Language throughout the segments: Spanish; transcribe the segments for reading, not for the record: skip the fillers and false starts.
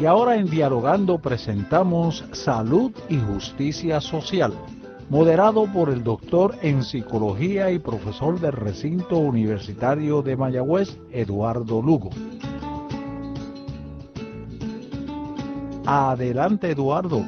Y ahora en Dialogando presentamos Salud y Justicia Social, moderado por el doctor en Psicología y profesor del Recinto Universitario de Mayagüez, Eduardo Lugo. Adelante, Eduardo.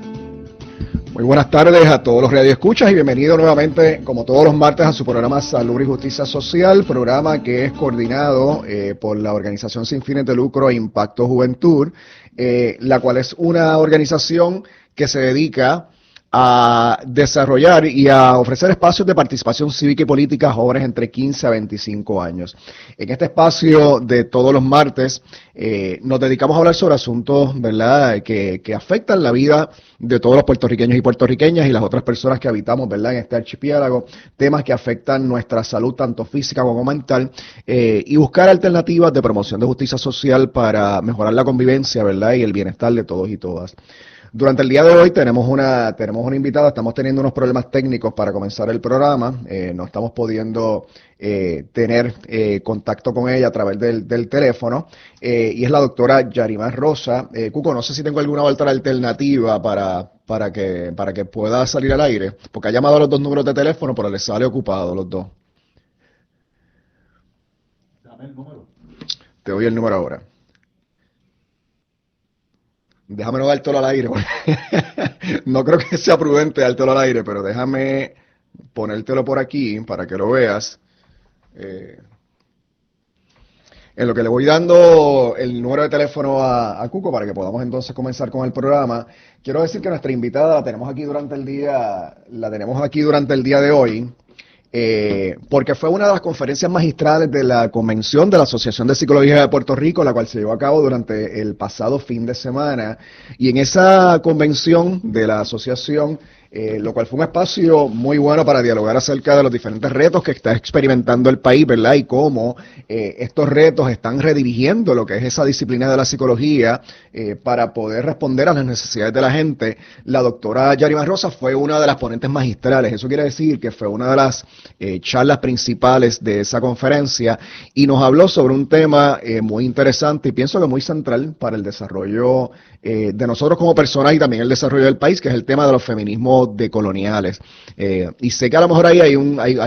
Muy buenas tardes a todos los radioescuchas y bienvenidos nuevamente, como todos los martes, a su programa Salud y Justicia Social, programa que es coordinado por la organización sin fines de lucro Impacto Juventud, la cual es una organización que se dedica a desarrollar y a ofrecer espacios de participación cívica y política a jóvenes entre 15 a 25 años. En este espacio de todos los martes nos dedicamos a hablar sobre asuntos, ¿verdad?, que afectan la vida de todos los puertorriqueños y puertorriqueñas y las otras personas que habitamos, ¿verdad?, en este archipiélago, temas que afectan nuestra salud tanto física como mental, y buscar alternativas de promoción de justicia social para mejorar la convivencia, ¿verdad?, y el bienestar de todos y todas. Durante el día de hoy tenemos una invitada, estamos teniendo unos problemas técnicos para comenzar el programa, no estamos pudiendo tener contacto con ella a través del teléfono, y es la doctora Yarimar Rosa. Cuco, no sé si tengo alguna otra alternativa para que pueda salir al aire, porque ha llamado a los dos números de teléfono, pero les sale ocupado los dos. Dame el número. Te doy el número ahora. Déjame no dártelo al aire, no creo que sea prudente dártelo al aire, pero déjame ponértelo por aquí para que lo veas. En lo que le voy dando el número de teléfono a Cuco para que podamos entonces comenzar con el programa, quiero decir que nuestra invitada la tenemos aquí durante el día de hoy. Porque fue una de las conferencias magistrales de la convención de la Asociación de Psicología de Puerto Rico, la cual se llevó a cabo durante el pasado fin de semana, y en esa convención de la asociación, lo cual fue un espacio muy bueno para dialogar acerca de los diferentes retos que está experimentando el país, ¿verdad? Y cómo estos retos están redirigiendo lo que es esa disciplina de la psicología para poder responder a las necesidades de la gente. La doctora Yarimar Rosa fue una de las ponentes magistrales. Eso quiere decir que fue una de las charlas principales de esa conferencia y nos habló sobre un tema muy interesante y pienso que muy central para el desarrollo de nosotros como personas y también el desarrollo del país, que es el tema de los feminismos decoloniales. Y sé que a lo mejor ahí hay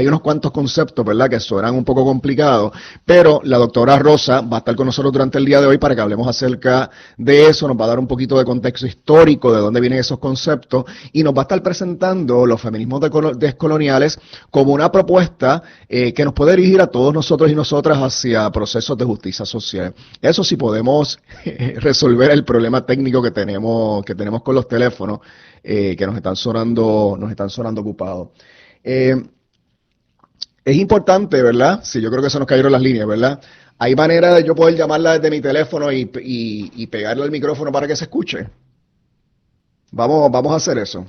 unos cuantos conceptos, ¿verdad?, que suenan un poco complicados, pero la doctora Rosa va a estar con nosotros durante el día de hoy para que hablemos acerca de eso, nos va a dar un poquito de contexto histórico, de dónde vienen esos conceptos, y nos va a estar presentando los feminismos descoloniales como una propuesta que nos puede dirigir a todos nosotros y nosotras hacia procesos de justicia social. Eso sí podemos resolver el problema técnico que tenemos con los teléfonos, que nos están sonando ocupados. Es importante, ¿verdad? Sí, yo creo que se nos cayeron las líneas, ¿verdad? ¿Hay manera de yo poder llamarla desde mi teléfono y pegarle al micrófono para que se escuche? Vamos a hacer eso.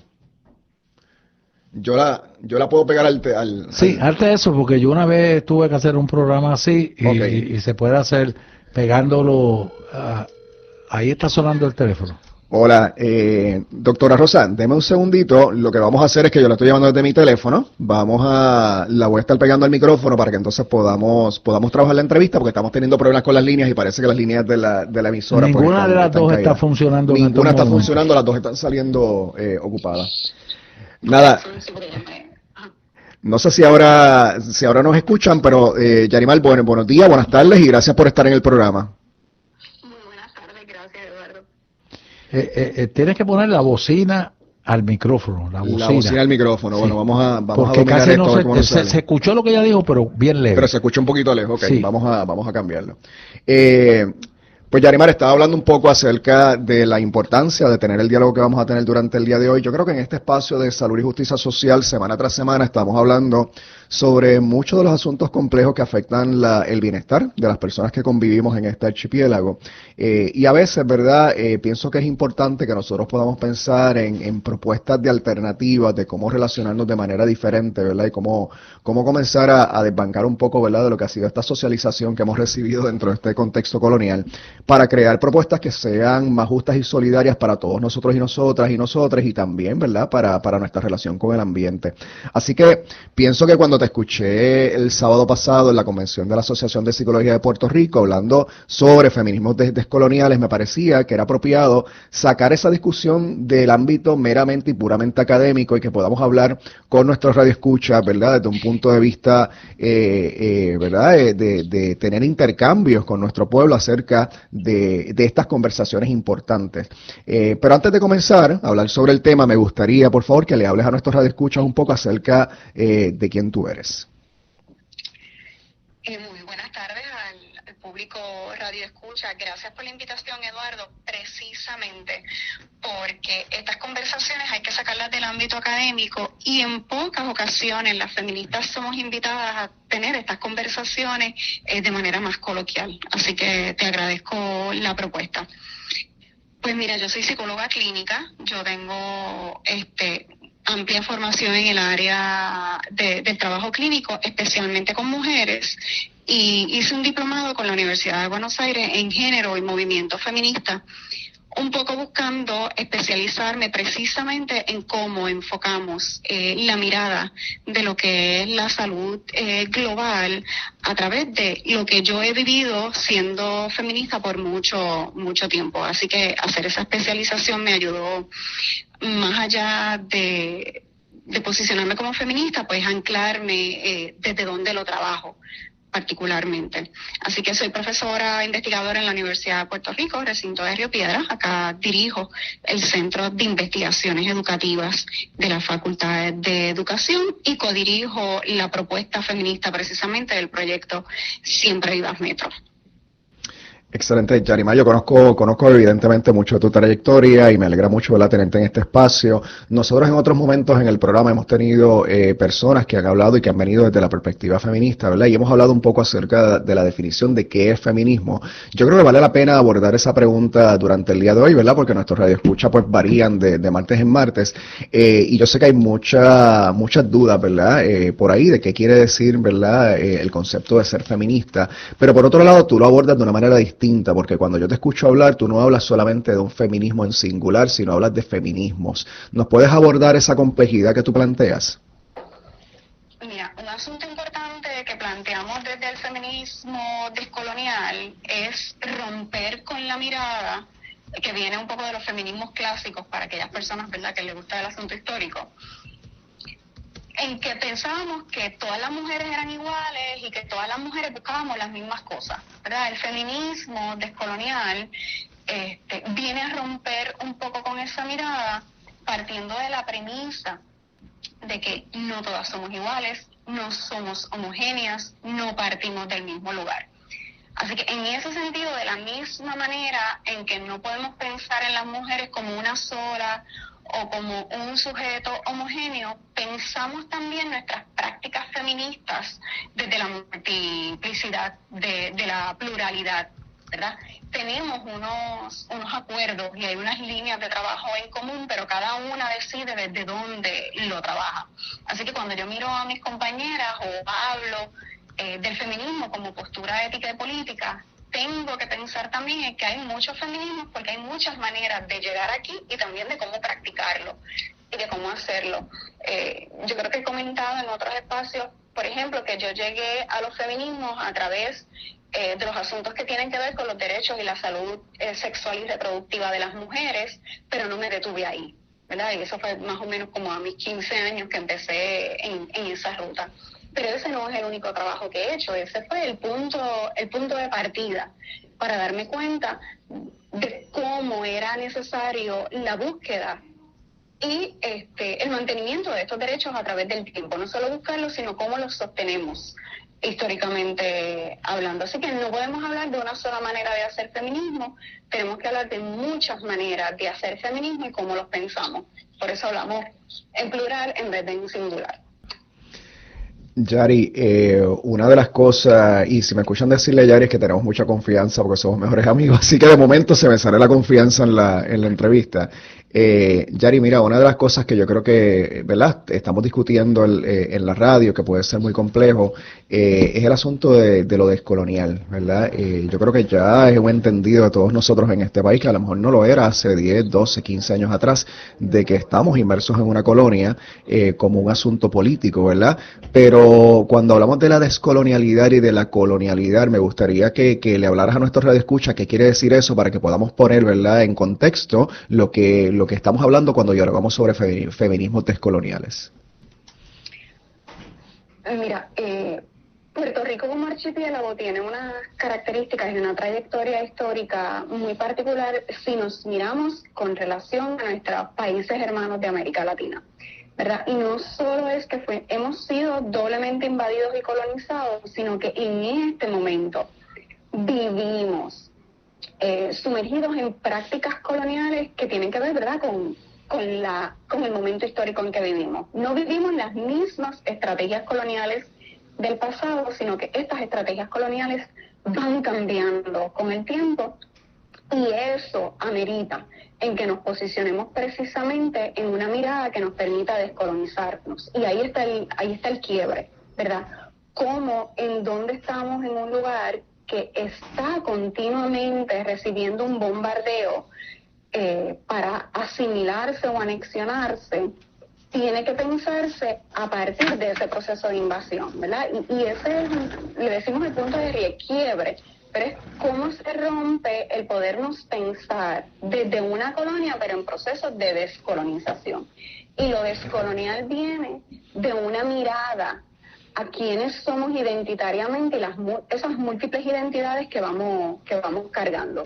Yo la puedo pegar al... Sí, antes de eso, porque yo una vez tuve que hacer un programa así y se puede hacer pegándolo. Ahí está sonando el teléfono. Hola, doctora Rosa, deme un segundito. Lo que vamos a hacer es que yo la estoy llamando desde mi teléfono. La voy a estar pegando al micrófono para que entonces podamos trabajar la entrevista, porque estamos teniendo problemas con las líneas y parece que las líneas de la emisora... Ninguna de las dos está funcionando. Ninguna está funcionando, las dos están saliendo ocupadas. Nada. No sé si ahora nos escuchan, pero Yarimar, buenos días, buenas tardes y gracias por estar en el programa. Tienes que poner la bocina al micrófono, la bocina al micrófono. Sí. Bueno, vamos a porque dominar casi esto. No se escuchó lo que ella dijo, pero bien leve. Pero se escuchó un poquito lejos, ok, sí. Vamos a cambiarlo. Pues Yarimar estaba hablando un poco acerca de la importancia de tener el diálogo que vamos a tener durante el día de hoy. Yo creo que en este espacio de salud y justicia social, semana tras semana, estamos hablando sobre muchos de los asuntos complejos que afectan el bienestar de las personas que convivimos en este archipiélago. Y a veces, ¿verdad? Pienso que es importante que nosotros podamos pensar en propuestas de alternativas, de cómo relacionarnos de manera diferente, ¿verdad? Y cómo comenzar a desbancar un poco, ¿verdad?, de lo que ha sido esta socialización que hemos recibido dentro de este contexto colonial, para crear propuestas que sean más justas y solidarias para todos nosotros y nosotras y nosotros, y también, ¿verdad?, para nuestra relación con el ambiente. Así que pienso que cuando te escuché el sábado pasado en la convención de la Asociación de Psicología de Puerto Rico hablando sobre feminismos descoloniales. Me parecía que era apropiado sacar esa discusión del ámbito meramente y puramente académico y que podamos hablar con nuestros radioescuchas, ¿verdad? Desde un punto de vista, ¿verdad? De tener intercambios con nuestro pueblo acerca de estas conversaciones importantes. Pero antes de comenzar a hablar sobre el tema, me gustaría, por favor, que le hables a nuestros radioescuchas un poco acerca de quién tú eres. Muy buenas tardes al público Radio Escucha. Gracias por la invitación, Eduardo. Precisamente porque estas conversaciones hay que sacarlas del ámbito académico y en pocas ocasiones las feministas somos invitadas a tener estas conversaciones de manera más coloquial. Así que te agradezco la propuesta. Pues mira, yo soy psicóloga clínica, yo tengo amplia formación en el área del trabajo clínico, especialmente con mujeres, y hice un diplomado con la Universidad de Buenos Aires en género y movimiento feminista, un poco buscando especializarme precisamente en cómo enfocamos la mirada de lo que es la salud global a través de lo que yo he vivido siendo feminista por mucho tiempo. Así que hacer esa especialización me ayudó, más allá de posicionarme como feminista, pues anclarme desde donde lo trabajo particularmente. Así que soy profesora investigadora en la Universidad de Puerto Rico, recinto de Río Piedras. Acá dirijo el Centro de Investigaciones Educativas de la Facultad de Educación y codirijo la propuesta feminista precisamente del proyecto Siempre Vivas Metro. Excelente, Yarima. Yo conozco evidentemente mucho de tu trayectoria y me alegra mucho, ¿verdad?, tenerte en este espacio. Nosotros en otros momentos en el programa hemos tenido personas que han hablado y que han venido desde la perspectiva feminista, ¿verdad? Y hemos hablado un poco acerca de la definición de qué es feminismo. Yo creo que vale la pena abordar esa pregunta durante el día de hoy, ¿verdad? Porque nuestros radioescuchas pues varían de martes en martes y yo sé que hay muchas dudas, ¿verdad? Por ahí de qué quiere decir, ¿verdad? El concepto de ser feminista. Pero por otro lado, tú lo abordas de una manera distinta, porque cuando yo te escucho hablar, tú no hablas solamente de un feminismo en singular, sino hablas de feminismos. ¿Nos puedes abordar esa complejidad que tú planteas? Mira, un asunto importante que planteamos desde el feminismo descolonial es romper con la mirada que viene un poco de los feminismos clásicos para aquellas personas, ¿verdad?, que les gusta el asunto histórico, en que pensábamos que todas las mujeres eran iguales y que todas las mujeres buscábamos las mismas cosas, ¿verdad? El feminismo descolonial viene a romper un poco con esa mirada, partiendo de la premisa de que no todas somos iguales, no somos homogéneas, no partimos del mismo lugar. Así que en ese sentido, de la misma manera en que no podemos pensar en las mujeres como una sola o como un sujeto homogéneo, pensamos también nuestras prácticas feministas desde la multiplicidad, de la pluralidad, ¿verdad? Tenemos unos acuerdos y hay unas líneas de trabajo en común, pero cada una decide desde dónde lo trabaja. Así que cuando yo miro a mis compañeras o hablo del feminismo como postura ética y política, tengo que pensar también en que hay muchos feminismos porque hay muchas maneras de llegar aquí y también de cómo practicarlo y de cómo hacerlo. Yo creo que he comentado en otros espacios, por ejemplo, que yo llegué a los feminismos a través de los asuntos que tienen que ver con los derechos y la salud sexual y reproductiva de las mujeres, pero no me detuve ahí, ¿verdad? Y eso fue más o menos como a mis 15 años que empecé en esa ruta. Pero ese no es el único trabajo que he hecho, ese fue el punto de partida para darme cuenta de cómo era necesario la búsqueda y el mantenimiento de estos derechos a través del tiempo. No solo buscarlos, sino cómo los sostenemos históricamente hablando. Así que no podemos hablar de una sola manera de hacer feminismo, tenemos que hablar de muchas maneras de hacer feminismo y cómo los pensamos. Por eso hablamos en plural en vez de en singular. Yari, una de las cosas, y si me escuchan decirle Yari, es que tenemos mucha confianza porque somos mejores amigos, así que de momento se me sale la confianza en la entrevista. Yari, mira, una de las cosas que yo creo que, ¿verdad? Estamos discutiendo en la radio, que puede ser muy complejo, es el asunto de lo descolonial, ¿verdad? Yo creo que ya es un entendido de todos nosotros en este país, que a lo mejor no lo era hace 10, 12, 15 años atrás, de que estamos inmersos en una colonia como un asunto político, ¿verdad? Pero cuando hablamos de la descolonialidad y de la colonialidad, me gustaría que le hablaras a nuestros radioescuchas qué quiere decir eso para que podamos poner, ¿verdad?, en contexto lo que estamos hablando cuando hablamos sobre feminismos descoloniales. Mira, Puerto Rico como archipiélago tiene unas características y una trayectoria histórica muy particular si nos miramos con relación a nuestros países hermanos de América Latina, ¿verdad? Y no solo es que hemos sido doblemente invadidos y colonizados, sino que en este momento vivimos sumergidos en prácticas coloniales que tienen que ver, ¿verdad?, con el momento histórico en que vivimos. No vivimos las mismas estrategias coloniales del pasado, sino que estas estrategias coloniales van cambiando con el tiempo y eso amerita en que nos posicionemos precisamente en una mirada que nos permita descolonizarnos. Y ahí está el quiebre, ¿verdad? Cómo, en dónde estamos en un lugar que está continuamente recibiendo un bombardeo para asimilarse o anexionarse, tiene que pensarse a partir de ese proceso de invasión, ¿verdad? Y ese es, le decimos el punto de quiebre, pero es cómo se rompe el podernos pensar desde una colonia, pero en procesos de descolonización. Y lo descolonial viene de una mirada a quienes somos identitariamente y esas múltiples identidades que vamos cargando.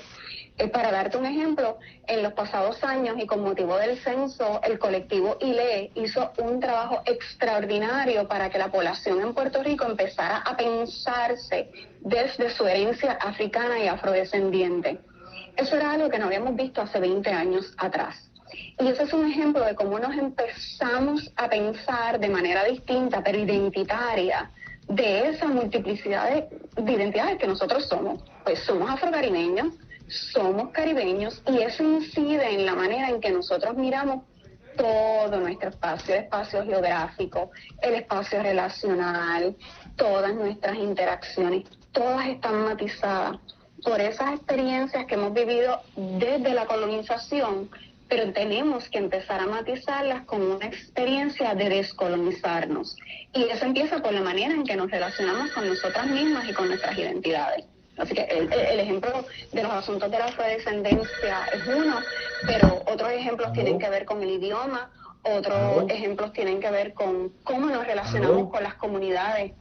Para darte un ejemplo, en los pasados años y con motivo del censo, el colectivo ILE hizo un trabajo extraordinario para que la población en Puerto Rico empezara a pensarse desde su herencia africana y afrodescendiente. Eso era algo que no habíamos visto hace 20 años atrás. Y ese es un ejemplo de cómo nos empezamos a pensar de manera distinta, pero identitaria, de esa multiplicidad de identidades que nosotros somos. Pues somos afrocaribeños, somos caribeños, y eso incide en la manera en que nosotros miramos todo nuestro espacio, el espacio geográfico, el espacio relacional, todas nuestras interacciones, todas están matizadas por esas experiencias que hemos vivido desde la colonización, pero tenemos que empezar a matizarlas con una experiencia de descolonizarnos. Y eso empieza por la manera en que nos relacionamos con nosotras mismas y con nuestras identidades. Así que el ejemplo de los asuntos de la afrodescendencia es uno, pero otros ejemplos tienen que ver con el idioma, otros ejemplos tienen que ver con cómo nos relacionamos con las comunidades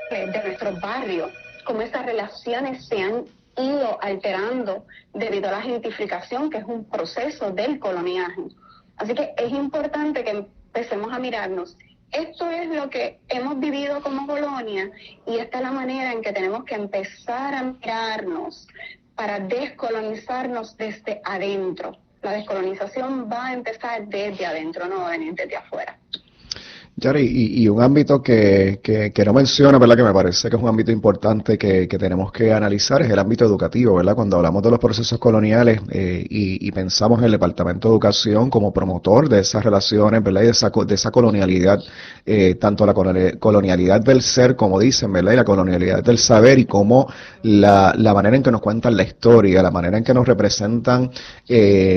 de nuestros barrios, cómo esas relaciones se han ido alterando debido a la gentrificación, que es un proceso del coloniaje. Así que es importante que empecemos a mirarnos. Esto es lo que hemos vivido como colonia y esta es la manera en que tenemos que empezar a mirarnos para descolonizarnos desde adentro. La descolonización va a empezar desde adentro, no va a venir desde afuera. Yari, y un ámbito que no menciona, ¿verdad? Que me parece que es un ámbito importante que tenemos que analizar, es el ámbito educativo, ¿verdad? Cuando hablamos de los procesos coloniales y pensamos en el Departamento de Educación como promotor de esas relaciones, ¿verdad? Y de esa colonialidad, tanto la colonialidad del ser, como dicen, ¿verdad? Y la colonialidad del saber, y cómo la manera en que nos cuentan la historia, la manera en que nos representan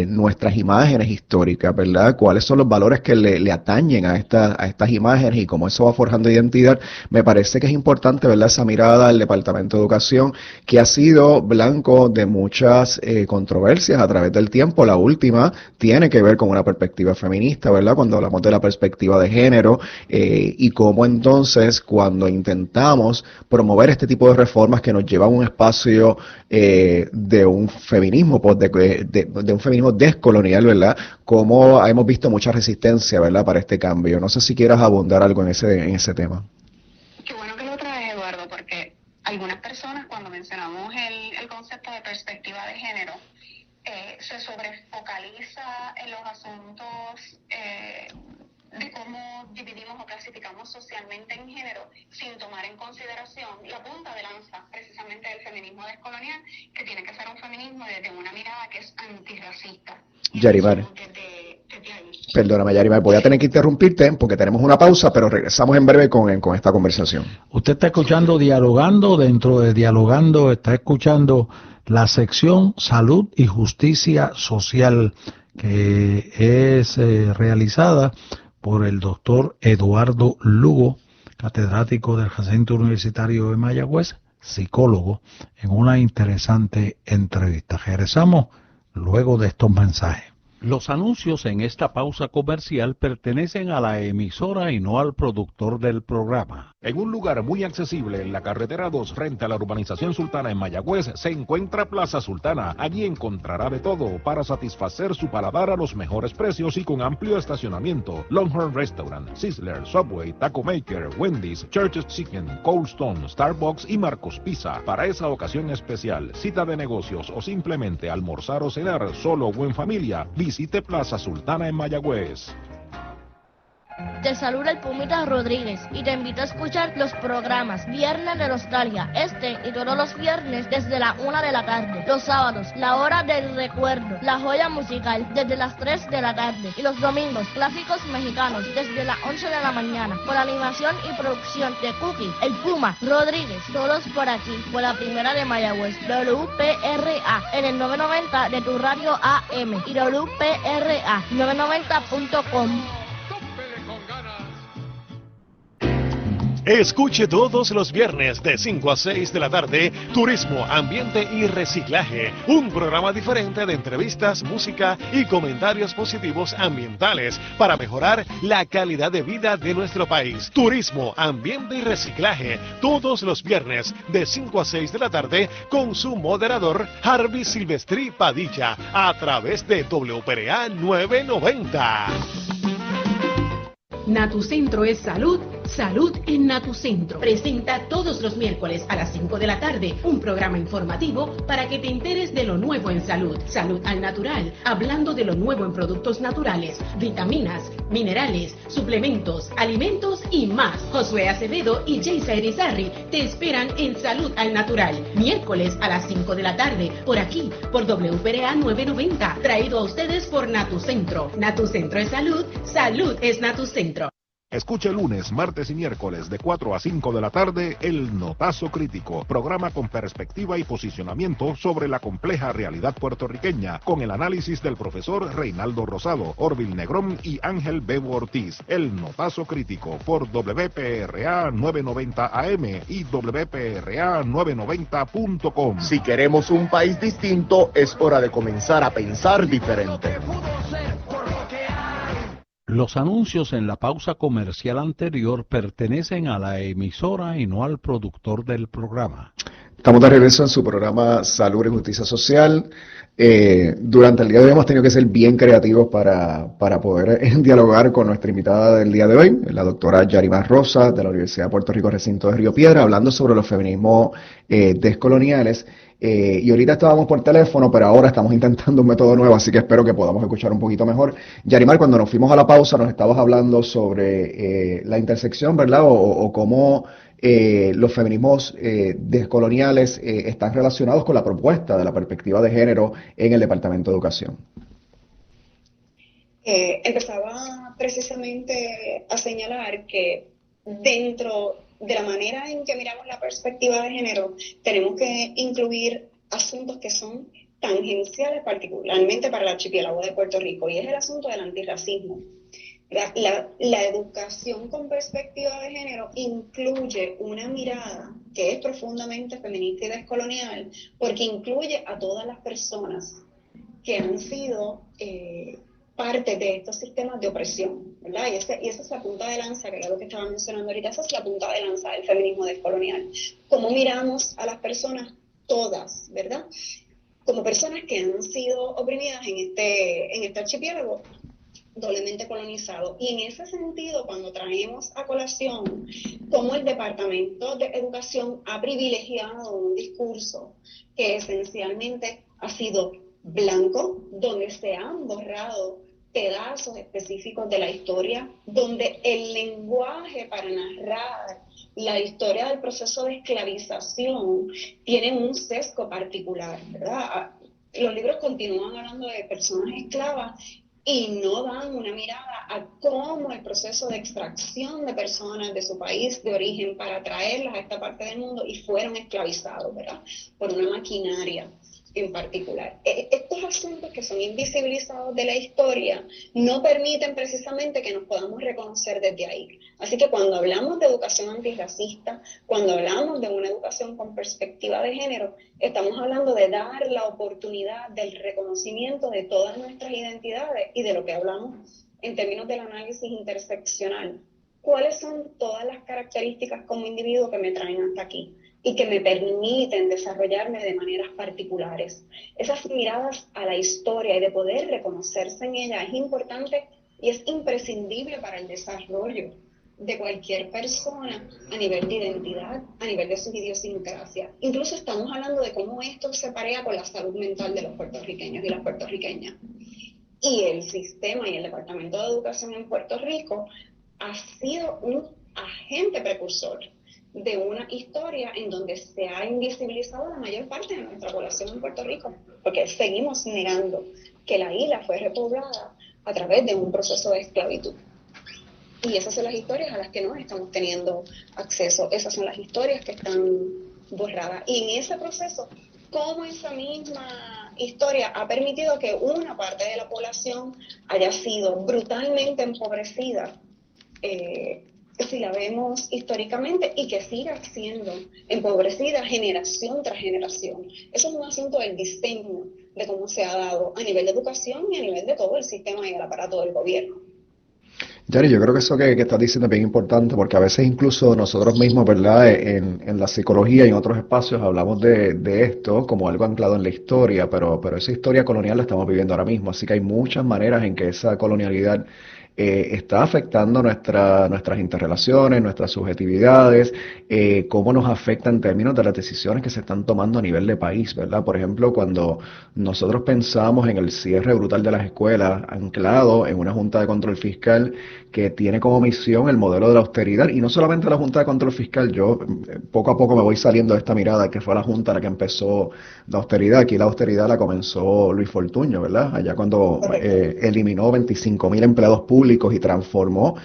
nuestras imágenes históricas, ¿verdad? Cuáles son los valores que le atañen a estas imágenes y cómo eso va forjando identidad. Me parece que es importante, ¿verdad?, esa mirada al Departamento de Educación, que ha sido blanco de muchas controversias a través del tiempo. La última tiene que ver con una perspectiva feminista, ¿verdad?, cuando hablamos de la perspectiva de género, y cómo entonces cuando intentamos promover este tipo de reformas que nos llevan a un espacio de un feminismo, pues, de un feminismo descolonial, ¿verdad?, cómo hemos visto mucha resistencia, ¿verdad?, para este cambio. No sé si quieras abundar algo en ese tema. Qué bueno que lo traes, Eduardo, porque algunas personas cuando mencionamos el concepto de perspectiva de género, se sobrefocaliza en los asuntos de cómo dividimos o clasificamos socialmente en género sin tomar en consideración la punta de lanza precisamente del feminismo descolonial, que tiene que ser un feminismo desde una mirada que es antirracista. Y Yarimar. Desde ahí. Perdóname, Yarimar, voy a tener que interrumpirte porque tenemos una pausa, pero regresamos en breve con esta conversación. Usted está escuchando Dialogando, dentro de Dialogando está escuchando la sección Salud y Justicia Social, que es realizada por el doctor Eduardo Lugo, catedrático del Recinto Universitario de Mayagüez, psicólogo, en una interesante entrevista. Regresamos luego de estos mensajes. Los anuncios en esta pausa comercial pertenecen a la emisora y no al productor del programa. En un lugar muy accesible en la carretera 2 frente a la urbanización Sultana en Mayagüez se encuentra Plaza Sultana. Allí encontrará de todo para satisfacer su paladar a los mejores precios y con amplio estacionamiento. Longhorn Restaurant, Sizzler, Subway, Taco Maker, Wendy's, Church's Chicken, Cold Stone, Starbucks y Marcos Pizza. Para esa ocasión especial, cita de negocios o simplemente almorzar o cenar solo o en familia, visite Plaza Sultana en Mayagüez. Te saluda el Pumita Rodríguez y te invito a escuchar los programas Viernes de Nostalgia, y todos los viernes desde la 1 de la tarde. Los sábados, la hora del recuerdo, la joya musical desde las 3 de la tarde. Y los domingos, clásicos mexicanos desde las 11 de la mañana. Con animación y producción de Cookie, el Puma Rodríguez. Todos por aquí, por la primera de Mayagüez, WPRA, en el 990 de tu radio AM y WPRA 990.com. Escuche todos los viernes de 5 a 6 de la tarde Turismo, Ambiente y Reciclaje, un programa diferente de entrevistas, música y comentarios positivos ambientales para mejorar la calidad de vida de nuestro país. Turismo, Ambiente y Reciclaje, todos los viernes de 5 a 6 de la tarde con su moderador Harvey Silvestri Padilla a través de WPRA 990. Natucentro es salud, salud en Natucentro. Presenta todos los miércoles a las 5 de la tarde un programa informativo para que te enteres de lo nuevo en salud. Salud al natural, hablando de lo nuevo en productos naturales, vitaminas, minerales, suplementos, alimentos y más. Josué Acevedo y Jaysa Erizarri te esperan en Salud al Natural, miércoles a las 5 de la tarde, por aquí, por WPRA 990, traído a ustedes por Natucentro. Natucentro es salud, salud es Natucentro. Escuche lunes, martes y miércoles de 4 a 5 de la tarde El Notazo Crítico, programa con perspectiva y posicionamiento sobre la compleja realidad puertorriqueña, con el análisis del profesor Reinaldo Rosado, Orville Negrón y Ángel Bebo Ortiz. El Notazo Crítico por WPRA 990 AM y WPRA 990.com. Si queremos un país distinto, es hora de comenzar a pensar diferente. Los anuncios en la pausa comercial anterior pertenecen a la emisora y no al productor del programa. Estamos de regreso en su programa Salud y Justicia Social. Durante el día de hoy hemos tenido que ser bien creativos para poder dialogar con nuestra invitada del día de hoy, la doctora Yarimar Rosa, de la Universidad de Puerto Rico, recinto de Río Piedra, hablando sobre los feminismos descoloniales. Y ahorita estábamos por teléfono, pero ahora estamos intentando un método nuevo, así que espero que podamos escuchar un poquito mejor. Yarimar, cuando nos fuimos a la pausa nos estabas hablando sobre la intersección, ¿verdad? O cómo los feminismos descoloniales están relacionados con la propuesta de la perspectiva de género en el Departamento de Educación. Empezaba precisamente a señalar que dentro de la manera en que miramos la perspectiva de género, tenemos que incluir asuntos que son tangenciales particularmente para el archipiélago de Puerto Rico, y es el asunto del antirracismo. La educación con perspectiva de género incluye una mirada que es profundamente feminista y descolonial, porque incluye a todas las personas que han sido parte de estos sistemas de opresión, ¿verdad? Y esa es la punta de lanza, que era lo que estaba mencionando ahorita, esa es la punta de lanza del feminismo descolonial. Cómo miramos a las personas todas, ¿verdad? Como personas que han sido oprimidas en este archipiélago doblemente colonizado. Y en ese sentido, cuando traemos a colación cómo el Departamento de Educación ha privilegiado un discurso que esencialmente ha sido blanco, donde se han borrado pedazos específicos de la historia, donde el lenguaje para narrar la historia del proceso de esclavización tiene un sesgo particular, ¿verdad? los libros continúan hablando de personas esclavas y no dan una mirada a cómo el proceso de extracción de personas de su país de origen para traerlas a esta parte del mundo y fueron esclavizados, ¿verdad? Por una maquinaria en particular. Estos asuntos que son invisibilizados de la historia no permiten precisamente que nos podamos reconocer desde ahí. Así que cuando hablamos de educación antirracista, cuando hablamos de una educación con perspectiva de género, estamos hablando de dar la oportunidad del reconocimiento de todas nuestras identidades y de lo que hablamos en términos del análisis interseccional. ¿Cuáles son todas las características como individuo que me traen hasta aquí y que me permiten desarrollarme de maneras particulares? Esas miradas a la historia y de poder reconocerse en ella es importante y es imprescindible para el desarrollo de cualquier persona a nivel de identidad, a nivel de su idiosincrasia. Incluso estamos hablando de cómo esto se parea con la salud mental de los puertorriqueños y las puertorriqueñas. Y el sistema y el Departamento de Educación en Puerto Rico ha sido un agente precursor de una historia en donde se ha invisibilizado la mayor parte de nuestra población en Puerto Rico, porque seguimos negando que la isla fue repoblada a través de un proceso de esclavitud. Y esas son las historias a las que no estamos teniendo acceso, esas son las historias que están borradas. Y en ese proceso, cómo esa misma historia ha permitido que una parte de la población haya sido brutalmente empobrecida, si la vemos históricamente, y que siga siendo empobrecida generación tras generación. Eso es un asunto del diseño de cómo se ha dado a nivel de educación y a nivel de todo el sistema y el aparato del gobierno. Yari, yo creo que eso que estás diciendo es bien importante, porque a veces incluso nosotros mismos, ¿verdad? En la psicología y en otros espacios hablamos de esto como algo anclado en la historia, pero esa historia colonial la estamos viviendo ahora mismo, así que hay muchas maneras en que esa colonialidad está afectando nuestras interrelaciones, nuestras subjetividades, cómo nos afecta en términos de las decisiones que se están tomando a nivel de país, ¿verdad? Por ejemplo, cuando nosotros pensamos en el cierre brutal de las escuelas, anclado en una Junta de Control Fiscal que tiene como misión el modelo de la austeridad, y no solamente la Junta de Control Fiscal, yo poco a poco me voy saliendo de esta mirada, que fue la Junta la que empezó la austeridad. Aquí la austeridad la comenzó Luis Fortuño, ¿verdad? Allá cuando eliminó 25,000 empleados públicos y transformó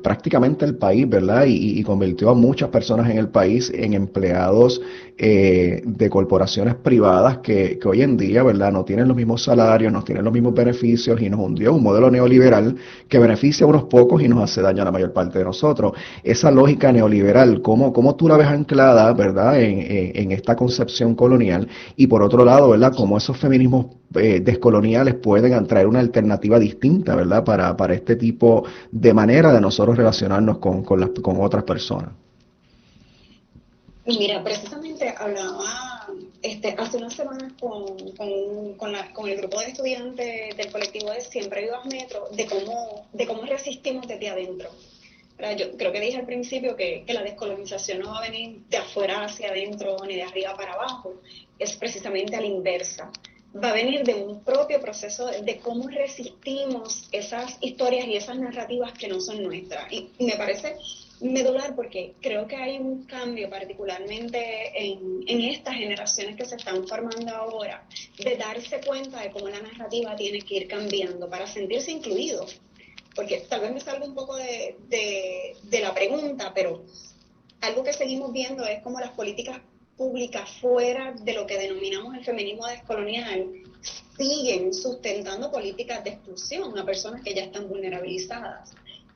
prácticamente el país, ¿verdad? Y convirtió a muchas personas en el país en empleados de corporaciones privadas que hoy en día, ¿verdad? No tienen los mismos salarios, no tienen los mismos beneficios, y nos hundió un modelo neoliberal que beneficia a unos pocos y nos hace daño a la mayor parte de nosotros. Esa lógica neoliberal, ¿cómo tú la ves anclada, ¿verdad? En esta concepción colonial? Y por otro lado, ¿verdad? Cómo esos feminismos descoloniales pueden traer una alternativa distinta, ¿verdad? Para este tipo de manera de nosotros relacionarnos con otras personas. Mira, precisamente hablaba hace unas semanas con el grupo de estudiantes del colectivo de Siempre Vivas Metro de cómo resistimos desde adentro. Yo creo que dije al principio que la descolonización no va a venir de afuera hacia adentro ni de arriba para abajo, es precisamente a la inversa. Va a venir de un propio proceso de cómo resistimos esas historias y esas narrativas que no son nuestras. Y me parece medular porque creo que hay un cambio particularmente en estas generaciones que se están formando ahora, de darse cuenta de cómo la narrativa tiene que ir cambiando para sentirse incluidos. Porque tal vez me salga un poco de la pregunta, pero algo que seguimos viendo es cómo las políticas públicas fuera de lo que denominamos el feminismo descolonial siguen sustentando políticas de exclusión a personas que ya están vulnerabilizadas.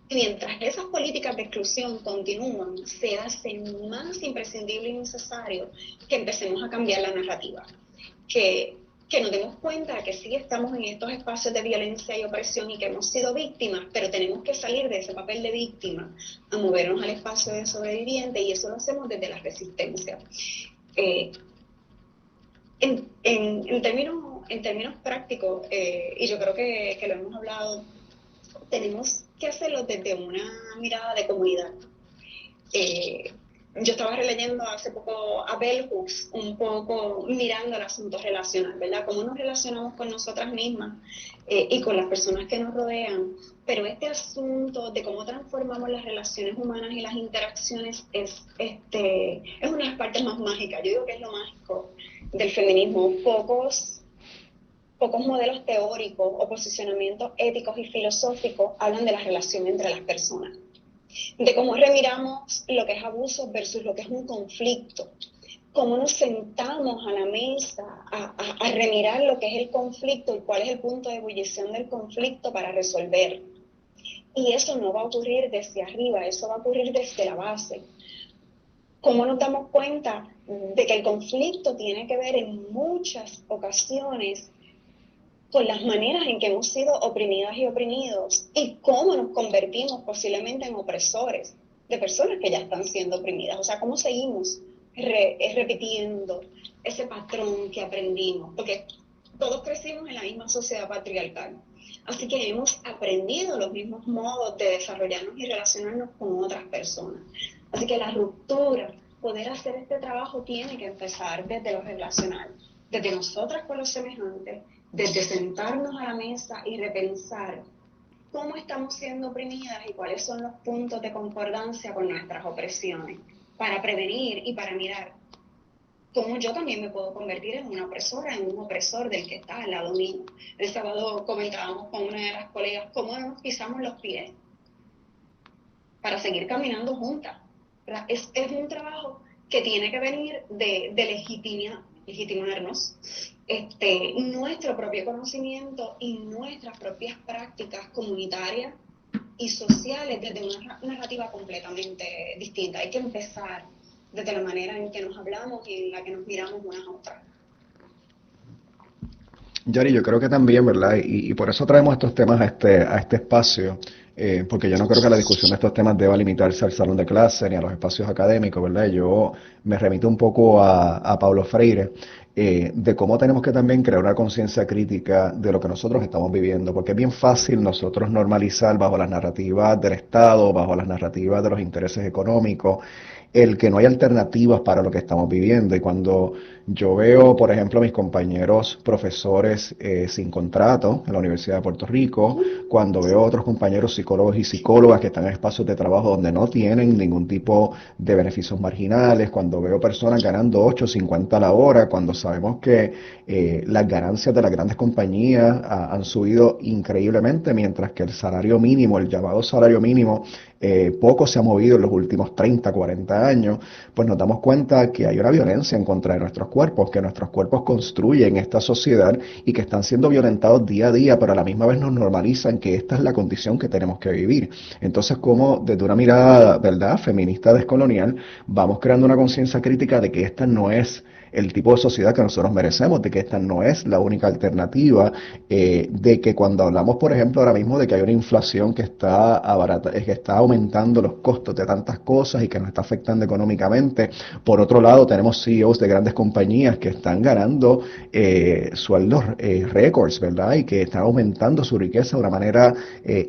Y mientras esas políticas de exclusión continúan, se hace más imprescindible y necesario que empecemos a cambiar la narrativa, que nos demos cuenta que sí estamos en estos espacios de violencia y opresión y que hemos sido víctimas, pero tenemos que salir de ese papel de víctima a movernos al espacio de sobreviviente, y eso lo hacemos desde la resistencia. En términos prácticos, y yo creo que lo hemos hablado, tenemos que hacerlo desde una mirada de comunidad. Yo estaba releyendo hace poco a Bell Hooks, un poco mirando el asunto relacional, ¿verdad? Cómo nos relacionamos con nosotras mismas y con las personas que nos rodean. Pero este asunto de cómo transformamos las relaciones humanas y las interacciones es una de las partes más mágicas. Yo digo que es lo mágico del feminismo. Pocos pocos modelos teóricos o posicionamientos éticos y filosóficos hablan de la relación entre las personas, de cómo remiramos lo que es abuso versus lo que es un conflicto, cómo nos sentamos a la mesa a remirar lo que es el conflicto y cuál es el punto de ebullición del conflicto para resolverlo. Y eso no va a ocurrir desde arriba, eso va a ocurrir desde la base. ¿Cómo nos damos cuenta de que el conflicto tiene que ver en muchas ocasiones con las maneras en que hemos sido oprimidas y oprimidos y cómo nos convertimos posiblemente en opresores de personas que ya están siendo oprimidas? O sea, cómo seguimos repitiendo ese patrón que aprendimos, porque todos crecimos en la misma sociedad patriarcal, así que hemos aprendido los mismos modos de desarrollarnos y relacionarnos con otras personas. Así que la ruptura, poder hacer este trabajo tiene que empezar desde lo relacional, desde nosotras con los semejantes, desde sentarnos a la mesa y repensar cómo estamos siendo oprimidas y cuáles son los puntos de concordancia con nuestras opresiones, para prevenir y para mirar cómo yo también me puedo convertir en una opresora, en un opresor del que está al lado mío. El sábado comentábamos con una de las colegas cómo nos pisamos los pies para seguir caminando juntas. Es un trabajo que tiene que venir de legitimarnos nuestro propio conocimiento y nuestras propias prácticas comunitarias y sociales desde una narrativa completamente distinta. Hay que empezar desde la manera en que nos hablamos y en la que nos miramos unas a otras. Yari, yo creo que también, ¿verdad? Y por eso traemos estos temas a este espacio, porque yo no creo que la discusión de estos temas deba limitarse al salón de clase ni a los espacios académicos, ¿verdad? Yo me remito un poco a Paulo Freire, de cómo tenemos que también crear una conciencia crítica de lo que nosotros estamos viviendo, porque es bien fácil nosotros normalizar bajo las narrativas del Estado, bajo las narrativas de los intereses económicos, el que no hay alternativas para lo que estamos viviendo. Y cuando yo veo, por ejemplo, a mis compañeros profesores sin contrato en la Universidad de Puerto Rico, cuando veo a otros compañeros psicólogos y psicólogas que están en espacios de trabajo donde no tienen ningún tipo de beneficios marginales, cuando veo personas ganando 8.50 la hora, cuando sabemos que las ganancias de las grandes compañías han subido increíblemente, mientras que el salario mínimo, el llamado salario mínimo, poco se ha movido en los últimos 30, 40 años, pues nos damos cuenta que hay una violencia en contra de nuestros cuerpos, que nuestros cuerpos construyen esta sociedad y que están siendo violentados día a día, pero a la misma vez nos normalizan que esta es la condición que tenemos que vivir. Entonces, como desde una mirada, ¿verdad?, feminista descolonial, vamos creando una conciencia crítica de que esta no es el tipo de sociedad que nosotros merecemos, de que esta no es la única alternativa, de que cuando hablamos, por ejemplo, ahora mismo de que hay una inflación que está que está aumentando los costos de tantas cosas y que nos está afectando económicamente, por otro lado tenemos CEOs de grandes compañías que están ganando sueldos récords, ¿verdad? Y que están aumentando su riqueza de una manera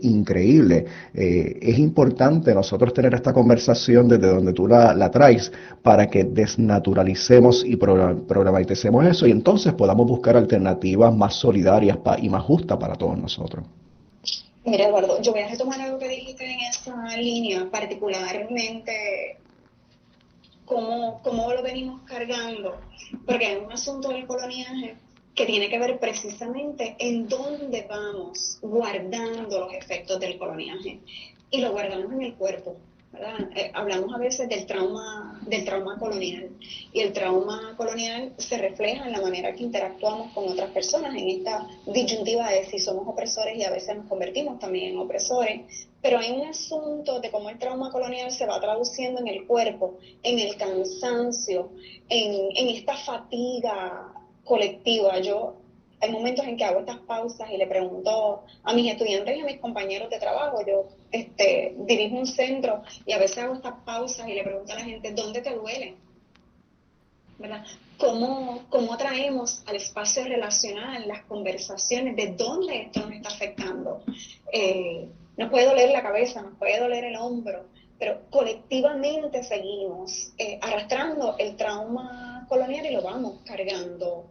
increíble. Es importante nosotros tener esta conversación desde donde tú la traes para que desnaturalicemos y programaticemos eso y entonces podamos buscar alternativas más solidarias y más justas para todos nosotros. Mira, Eduardo, yo voy a retomar algo que dijiste en esa línea, particularmente cómo lo venimos cargando, porque hay un asunto del coloniaje que tiene que ver precisamente en dónde vamos guardando los efectos del coloniaje, y lo guardamos en el cuerpo, ¿verdad? Hablamos a veces del trauma colonial, y el trauma colonial se refleja en la manera que interactuamos con otras personas, en esta disyuntiva de si somos opresores y a veces nos convertimos también en opresores. Pero hay un asunto de cómo el trauma colonial se va traduciendo en el cuerpo, en el cansancio, en esta fatiga colectiva. Hay momentos en que hago estas pausas y le pregunto a mis estudiantes y a mis compañeros de trabajo. Yo dirijo un centro y a veces hago estas pausas y le pregunto a la gente, ¿dónde te duele? ¿Verdad? ¿Cómo traemos al espacio relacional las conversaciones de dónde esto nos está afectando? Nos puede doler la cabeza, nos puede doler el hombro, pero colectivamente seguimos arrastrando el trauma colonial y lo vamos cargando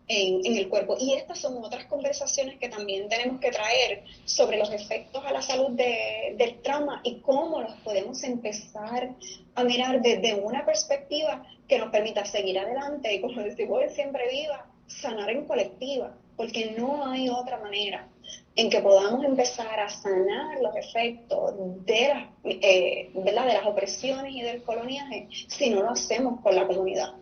en el cuerpo. Y estas son otras conversaciones que también tenemos que traer sobre los efectos a la salud del trauma y cómo los podemos empezar a mirar desde una perspectiva que nos permita seguir adelante y, como decimos, siempre viva, sanar en colectiva. porque no hay otra manera en que podamos empezar a sanar los efectos de ¿verdad?, de las opresiones y del coloniaje si no lo hacemos con la comunidad.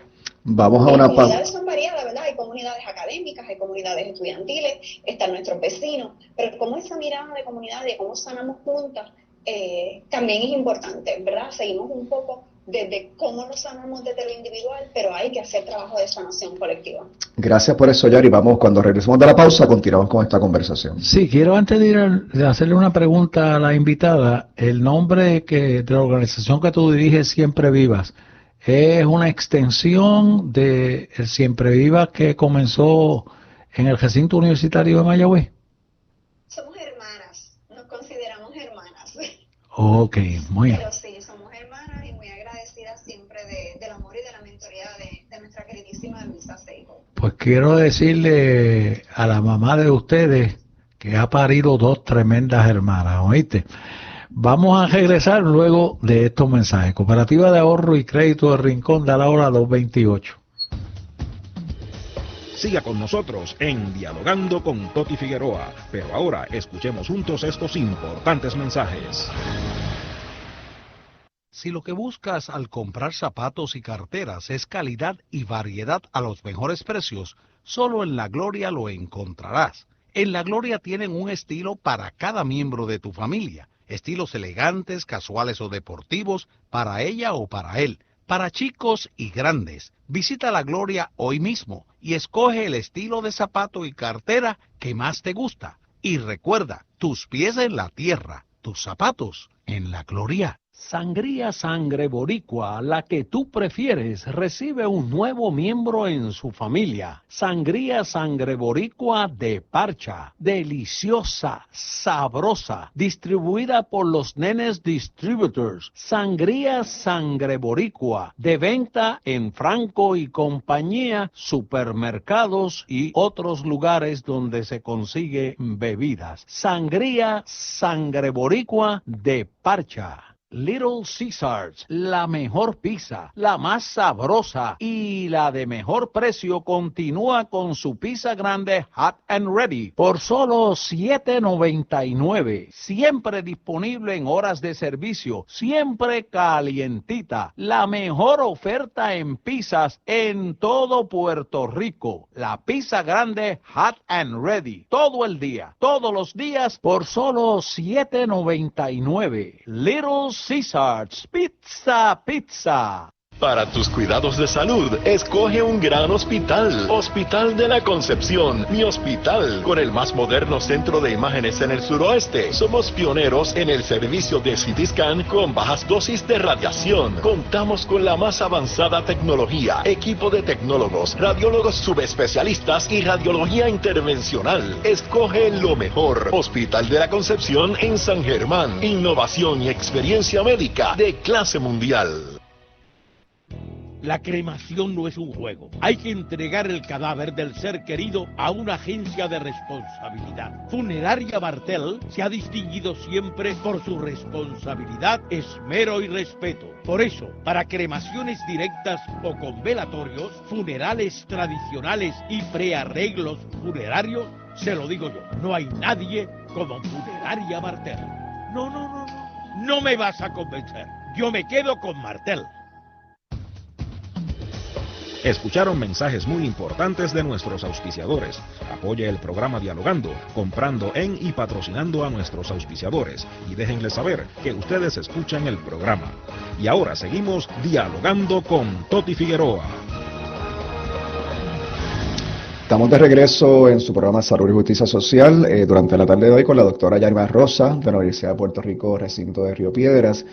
Vamos a Las una comunidades pausa. son variadas, ¿verdad? Hay comunidades académicas, hay comunidades estudiantiles, están nuestros vecinos, pero como esa mirada de comunidad, de cómo sanamos juntas, también es importante, ¿verdad? Seguimos un poco desde cómo nos sanamos desde lo individual, pero hay que hacer trabajo de sanación colectiva. Gracias por eso, Yari. Vamos, cuando regresemos de la pausa, continuamos con esta conversación. Sí, quiero antes de hacerle una pregunta a la invitada, el nombre de la organización que tú diriges, Siempre Vivas, ¿es una extensión de el Siempre Vivas que comenzó en el recinto universitario de Mayagüez? Somos hermanas, nos consideramos hermanas. Ok, muy bien. Pero sí, somos hermanas y muy agradecidas siempre del amor y de la mentoría de nuestra queridísima Luisa Seijo. Pues quiero decirle a la mamá de ustedes que ha parido dos tremendas hermanas, ¿oíste? Vamos a regresar luego de estos mensajes. Cooperativa de Ahorro y Crédito de Rincón da la hora 2:28. Siga con nosotros en Dialogando con Toti Figueroa, pero ahora escuchemos juntos estos importantes mensajes. Si lo que buscas al comprar zapatos y carteras es calidad y variedad a los mejores precios, solo en La Gloria lo encontrarás. En La Gloria tienen un estilo para cada miembro de tu familia. Estilos elegantes, casuales o deportivos, para ella o para él. Para chicos y grandes. Visita La Gloria hoy mismo y escoge el estilo de zapato y cartera que más te gusta. Y recuerda, tus pies en la tierra, tus zapatos en La Gloria. Sangría Sangre Boricua, la que tú prefieres, recibe un nuevo miembro en su familia. Sangría Sangre Boricua de Parcha, deliciosa, sabrosa, distribuida por los Nenes Distributors. Sangría Sangre Boricua, de venta en Franco y Compañía, supermercados y otros lugares donde se consigue bebidas. Sangría Sangre Boricua de Parcha. Little Caesars, la mejor pizza, la más sabrosa y la de mejor precio, continúa con su pizza grande Hot and Ready por solo $7.99. Siempre disponible en horas de servicio, siempre calientita. La mejor oferta en pizzas en todo Puerto Rico. La pizza grande Hot and Ready, todo el día, todos los días por solo $7.99. Little Caesars Pizza. Para tus cuidados de salud, escoge un gran hospital. Hospital de la Concepción, mi hospital, con el más moderno centro de imágenes en el suroeste. Somos pioneros en el servicio de CT Scan con bajas dosis de radiación. Contamos con la más avanzada tecnología, equipo de tecnólogos, radiólogos subespecialistas y radiología intervencional. Escoge lo mejor. Hospital de la Concepción en San Germán. Innovación y experiencia médica de clase mundial. La cremación no es un juego. Hay que entregar el cadáver del ser querido a una agencia de responsabilidad. Funeraria Martel se ha distinguido siempre por su responsabilidad, esmero y respeto. Por eso, para cremaciones directas o con velatorios, funerales tradicionales y prearreglos funerarios, se lo digo yo, no hay nadie como Funeraria Martel. No me vas a convencer. Yo me quedo con Martel. Escucharon mensajes muy importantes de nuestros auspiciadores. Apoye el programa Dialogando, comprando en y patrocinando a nuestros auspiciadores. Y déjenles saber que ustedes escuchan el programa. Y ahora seguimos dialogando con Toti Figueroa. Estamos de regreso en su programa Salud y Justicia Social durante la tarde de hoy con la doctora Yarima Rosa de la Universidad de Puerto Rico, recinto de Río Piedras.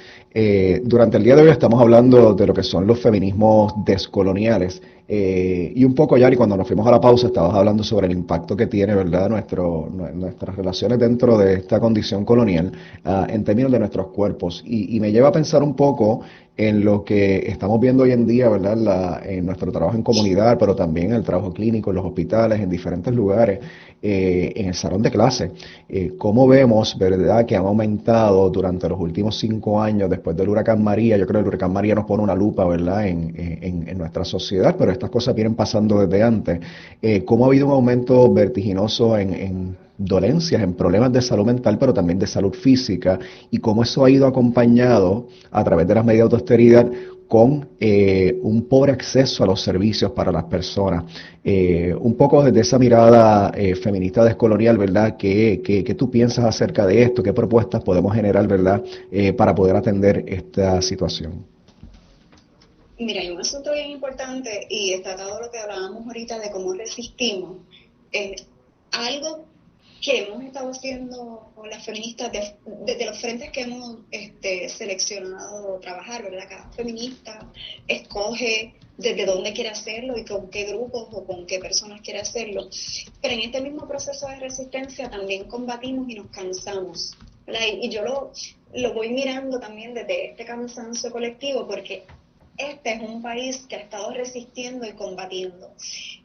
Durante el día de hoy estamos hablando de lo que son los feminismos descoloniales. Y un poco, Yari, cuando nos fuimos a la pausa, estabas hablando sobre el impacto que tiene, ¿verdad?, nuestras relaciones dentro de esta condición colonial en términos de nuestros cuerpos. Y me lleva a pensar un poco en lo que estamos viendo hoy en día, ¿verdad? En nuestro trabajo en comunidad, pero también en el trabajo clínico, en los hospitales, en diferentes lugares, en el salón de clase. Cómo vemos, ¿verdad?, que han aumentado durante los últimos 5 años después del huracán María. Yo creo que el huracán María nos pone una lupa, ¿verdad?, en nuestra sociedad, pero estas cosas vienen pasando desde antes. Cómo ha habido un aumento vertiginoso en dolencias, en problemas de salud mental, pero también de salud física, y cómo eso ha ido acompañado a través de las medidas de austeridad con un pobre acceso a los servicios para las personas. Un poco desde esa mirada feminista descolonial, ¿verdad? ¿Qué tú piensas acerca de esto? ¿Qué propuestas podemos generar, ¿verdad?, para poder atender esta situación? Mira, hay un asunto bien importante y está todo lo que hablábamos ahorita de cómo resistimos. Algo que hemos estado haciendo con las feministas desde los frentes que hemos seleccionado trabajar, ¿verdad? Cada feminista escoge desde dónde quiere hacerlo y con qué grupos o con qué personas quiere hacerlo. Pero en este mismo proceso de resistencia también combatimos y nos cansamos, ¿verdad? Y yo lo voy mirando también desde este cansancio colectivo, porque este es un país que ha estado resistiendo y combatiendo.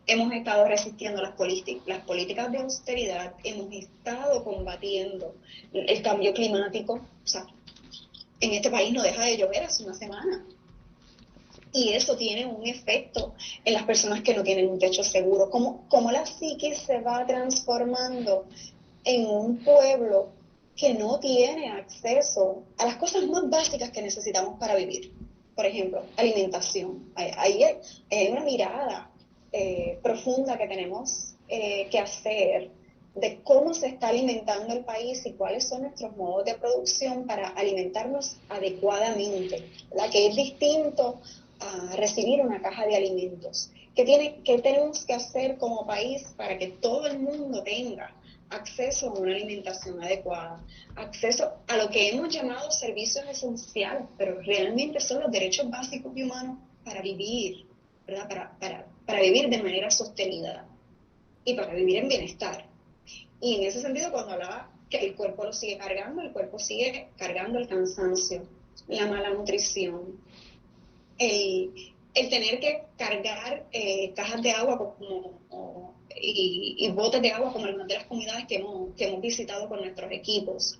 Hemos estado resistiendo las políticas de austeridad, hemos estado combatiendo el cambio climático. O sea, en este país no deja de llover hace una semana. Y eso tiene un efecto en las personas que no tienen un techo seguro. Cómo la psique se va transformando en un pueblo que no tiene acceso a las cosas más básicas que necesitamos para vivir. Por ejemplo, alimentación. Hay una mirada profunda que tenemos que hacer de cómo se está alimentando el país y cuáles son nuestros modos de producción para alimentarnos adecuadamente, ¿verdad? Que es distinto a recibir una caja de alimentos. ¿Qué tenemos que hacer como país para que todo el mundo tenga acceso a una alimentación adecuada, acceso a lo que hemos llamado servicios esenciales, pero realmente son los derechos básicos y humanos para vivir, ¿verdad? Para vivir de manera sostenida y para vivir en bienestar? Y en ese sentido, cuando hablaba que el cuerpo lo sigue cargando, el cuerpo sigue cargando el cansancio, la mala nutrición, el tener que cargar cajas de agua y botes de agua como algunas de las comunidades que hemos visitado con nuestros equipos.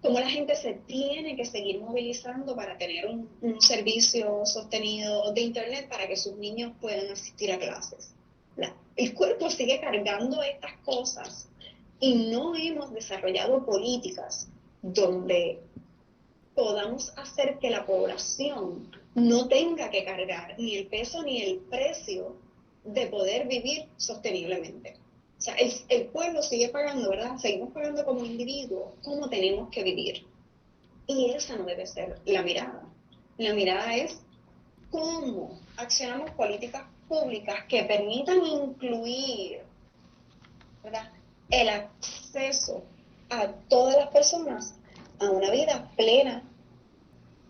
Cómo la gente se tiene que seguir movilizando para tener un servicio sostenido de internet para que sus niños puedan asistir a clases. El cuerpo sigue cargando estas cosas y no hemos desarrollado políticas donde podamos hacer que la población no tenga que cargar ni el peso ni el precio de poder vivir sosteniblemente. O sea, el pueblo sigue pagando, ¿verdad? Seguimos pagando como individuos cómo tenemos que vivir. Y esa no debe ser la mirada. La mirada es cómo accionamos políticas públicas que permitan incluir, ¿verdad?, el acceso a todas las personas a una vida plena,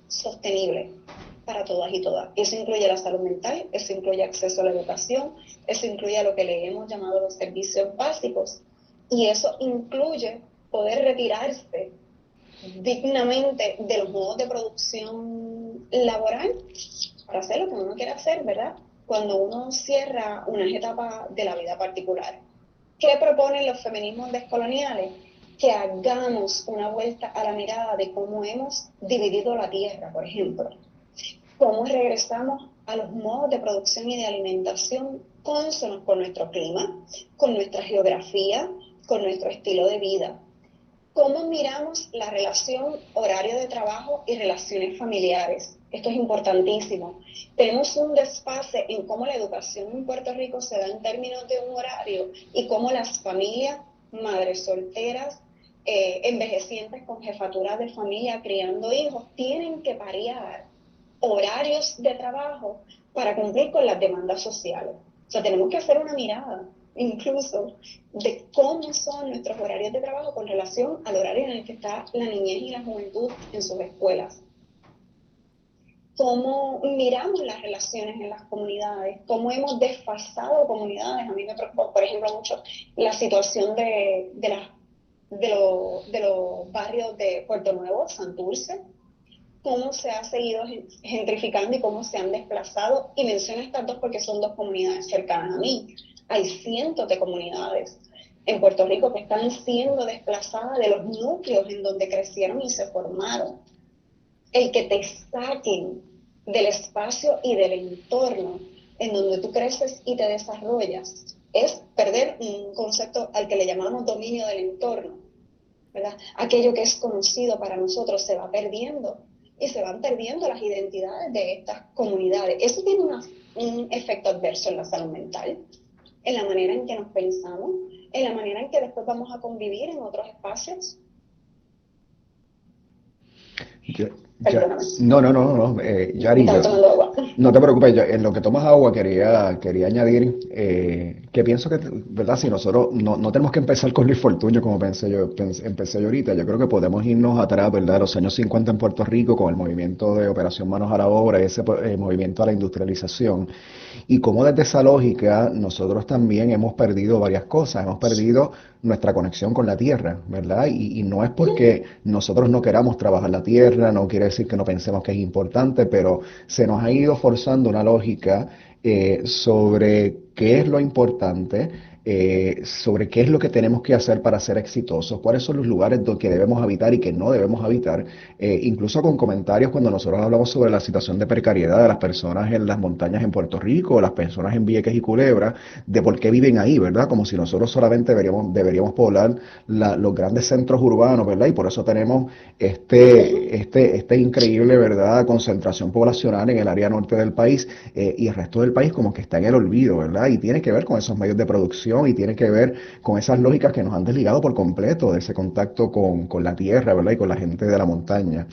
sostenible para todas y todas. Eso incluye la salud mental, eso incluye acceso a la educación, eso incluye a lo que le hemos llamado los servicios básicos, y eso incluye poder retirarse dignamente de los modos de producción laboral para hacer lo que uno quiere hacer, ¿verdad? Cuando uno cierra unas etapas de la vida particular. ¿Qué proponen los feminismos descoloniales? Que hagamos una vuelta a la mirada de cómo hemos dividido la tierra, por ejemplo. Cómo regresamos a los modos de producción y de alimentación cónsonos con nuestro clima, con nuestra geografía, con nuestro estilo de vida. Cómo miramos la relación horario de trabajo y relaciones familiares. Esto es importantísimo. Tenemos un desfase en cómo la educación en Puerto Rico se da en términos de un horario y cómo las familias, madres solteras, envejecientes con jefaturas de familia criando hijos, tienen que parear horarios de trabajo para cumplir con las demandas sociales. O sea, tenemos que hacer una mirada incluso de cómo son nuestros horarios de trabajo con relación al horario en el que está la niñez y la juventud en sus escuelas. Cómo miramos las relaciones en las comunidades, cómo hemos desfasado comunidades. A mí me preocupa, por ejemplo, mucho la situación de los barrios de Puerto Nuevo, Santurce, cómo se ha seguido gentrificando y cómo se han desplazado, y menciono estas dos porque son dos comunidades cercanas a mí. Hay cientos de comunidades en Puerto Rico que están siendo desplazadas de los núcleos en donde crecieron y se formaron. El que te saquen del espacio y del entorno en donde tú creces y te desarrollas es perder un concepto al que le llamamos dominio del entorno, ¿verdad? Aquello que es conocido para nosotros se va perdiendo y se van perdiendo las identidades de estas comunidades. Eso tiene un efecto adverso en la salud mental, en la manera en que nos pensamos, en la manera en que después vamos a convivir en otros espacios. Yari, no te preocupes, en lo que tomas agua quería añadir que pienso que, ¿verdad? Si nosotros no tenemos que empezar con Luis Fortuño como empecé yo ahorita, yo creo que podemos irnos atrás, ¿verdad? Los años 50 en Puerto Rico con el movimiento de Operación Manos a la Obra, ese movimiento a la industrialización, y cómo desde esa lógica nosotros también hemos perdido varias cosas, hemos perdido nuestra conexión con la tierra, ¿verdad? Y no es porque nosotros no queramos trabajar la tierra, no quiere decir que no pensemos que es importante, pero se nos ha ido forzando una lógica sobre qué es lo importante, sobre qué es lo que tenemos que hacer para ser exitosos, cuáles son los lugares que debemos habitar y que no debemos habitar, incluso con comentarios cuando nosotros hablamos sobre la situación de precariedad de las personas en las montañas en Puerto Rico, las personas en Vieques y Culebra, de por qué viven ahí, ¿verdad? Como si nosotros solamente deberíamos poblar los grandes centros urbanos, ¿verdad? Y por eso tenemos este increíble, ¿verdad?, concentración poblacional en el área norte del país, y el resto del país como que está en el olvido, ¿verdad? Y tiene que ver con esos medios de producción y tiene que ver con esas lógicas que nos han desligado por completo de ese contacto con la tierra, ¿verdad? Y con la gente de la montaña.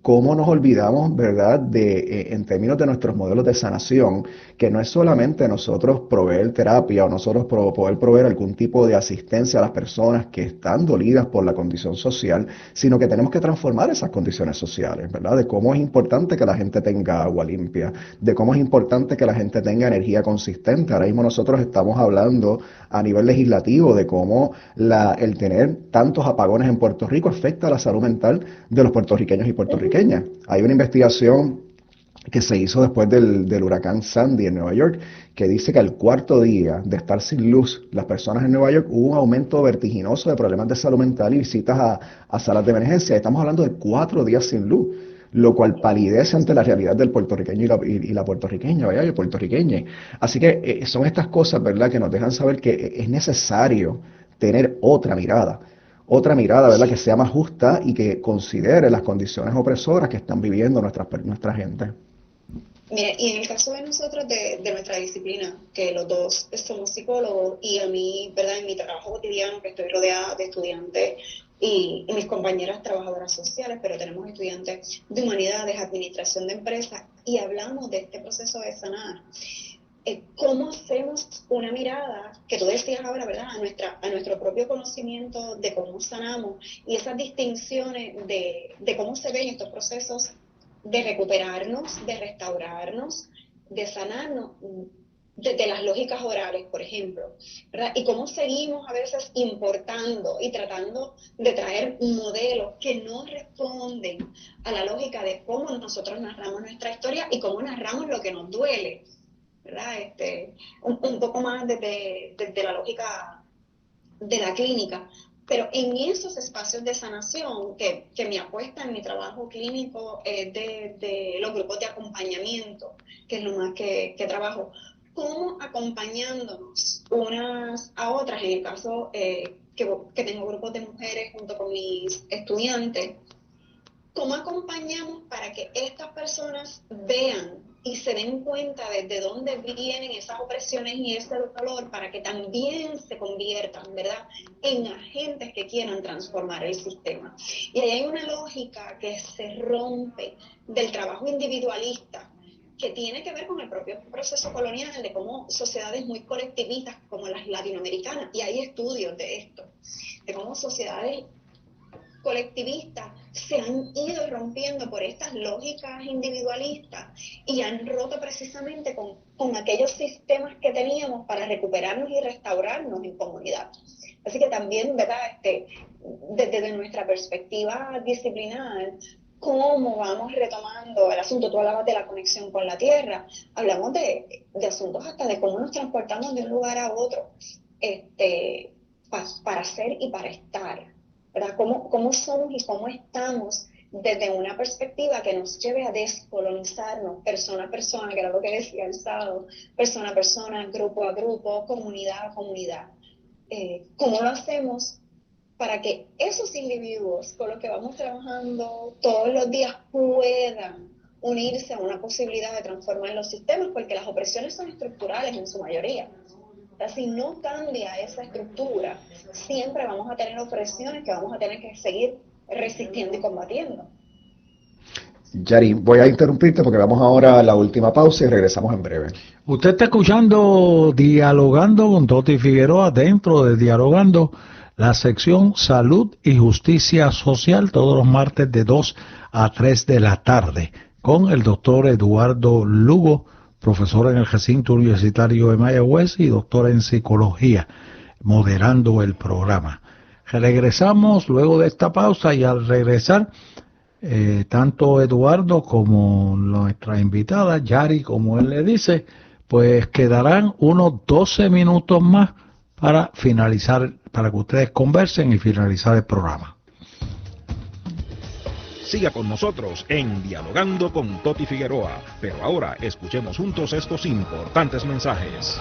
¿Cómo nos olvidamos, verdad, en términos de nuestros modelos de sanación, que no es solamente nosotros proveer terapia o nosotros poder proveer algún tipo de asistencia a las personas que están dolidas por la condición social, sino que tenemos que transformar esas condiciones sociales, ¿verdad? De cómo es importante que la gente tenga agua limpia, de cómo es importante que la gente tenga energía consistente. Ahora mismo nosotros estamos hablando a nivel legislativo de cómo el tener tantos apagones en Puerto Rico afecta a la salud mental de los puertorriqueños y puertorriqueñas. Hay una investigación que se hizo después del huracán Sandy en Nueva York, que dice que al cuarto día de estar sin luz, las personas en Nueva York hubo un aumento vertiginoso de problemas de salud mental y visitas a salas de emergencia. Estamos hablando de 4 días sin luz, lo cual palidece ante la realidad del puertorriqueño y la puertorriqueña, ¿verdad? Y el puertorriqueño. Así que son estas cosas, ¿verdad?, que nos dejan saber que es necesario tener otra mirada, ¿verdad?, que sea más justa y que considere las condiciones opresoras que están viviendo nuestra gente. Mire, y en el caso de nosotros, de nuestra disciplina, que los dos somos psicólogos, y a mí, ¿verdad?, en mi trabajo cotidiano, que estoy rodeada de estudiantes y mis compañeras trabajadoras sociales, pero tenemos estudiantes de humanidades, administración de empresas, y hablamos de este proceso de sanar. ¿Cómo hacemos una mirada, que tú decías ahora, ¿verdad?, a nuestro propio conocimiento de cómo sanamos y esas distinciones de cómo se ven estos procesos de recuperarnos, de restaurarnos, de sanarnos, de las lógicas orales, por ejemplo, ¿verdad? Y cómo seguimos a veces importando y tratando de traer modelos que no responden a la lógica de cómo nosotros narramos nuestra historia y cómo narramos lo que nos duele, ¿verdad? Un poco más desde la lógica de la clínica. Pero en esos espacios de sanación, que mi apuesta en mi trabajo clínico es de los grupos de acompañamiento, que es lo más que trabajo, cómo acompañándonos unas a otras, en el caso que tengo grupos de mujeres junto con mis estudiantes, cómo acompañamos para que estas personas vean y se den cuenta desde dónde vienen esas opresiones y ese dolor, para que también se conviertan, ¿verdad?, en agentes que quieran transformar el sistema. Y ahí hay una lógica que se rompe del trabajo individualista, que tiene que ver con el propio proceso colonial, de cómo sociedades muy colectivistas como las latinoamericanas, y hay estudios de esto, de cómo sociedades colectivistas se han ido rompiendo por estas lógicas individualistas y han roto precisamente con aquellos sistemas que teníamos para recuperarnos y restaurarnos en comunidad. Así que también, ¿verdad?, desde nuestra perspectiva disciplinar, cómo vamos retomando el asunto. Tú hablabas de la conexión con la tierra, hablamos de asuntos hasta de cómo nos transportamos de un lugar a otro, para ser y para estar, ¿verdad? Cómo somos y cómo estamos desde una perspectiva que nos lleve a descolonizarnos persona a persona, que era lo que decía el sábado, persona a persona, grupo a grupo, comunidad a comunidad. ¿Cómo lo hacemos para que esos individuos con los que vamos trabajando todos los días puedan unirse a una posibilidad de transformar los sistemas? Porque las opresiones son estructurales en su mayoría. O sea, si no cambia esa estructura, siempre vamos a tener opresiones que vamos a tener que seguir resistiendo y combatiendo. Yari, voy a interrumpirte porque vamos ahora a la última pausa y regresamos en breve. Usted está escuchando Dialogando con Toti Figueroa, dentro de Dialogando, la sección Salud y Justicia Social, todos los martes de 2 a 3 de la tarde, con el doctor Eduardo Lugo, profesor en el recinto universitario de Mayagüez y doctor en psicología, moderando el programa. Regresamos luego de esta pausa y al regresar, tanto Eduardo como nuestra invitada, Yari, como él le dice, pues quedarán unos 12 minutos más para finalizar, para que ustedes conversen y finalizar el programa. Siga con nosotros en Dialogando con Toti Figueroa, pero ahora escuchemos juntos estos importantes mensajes.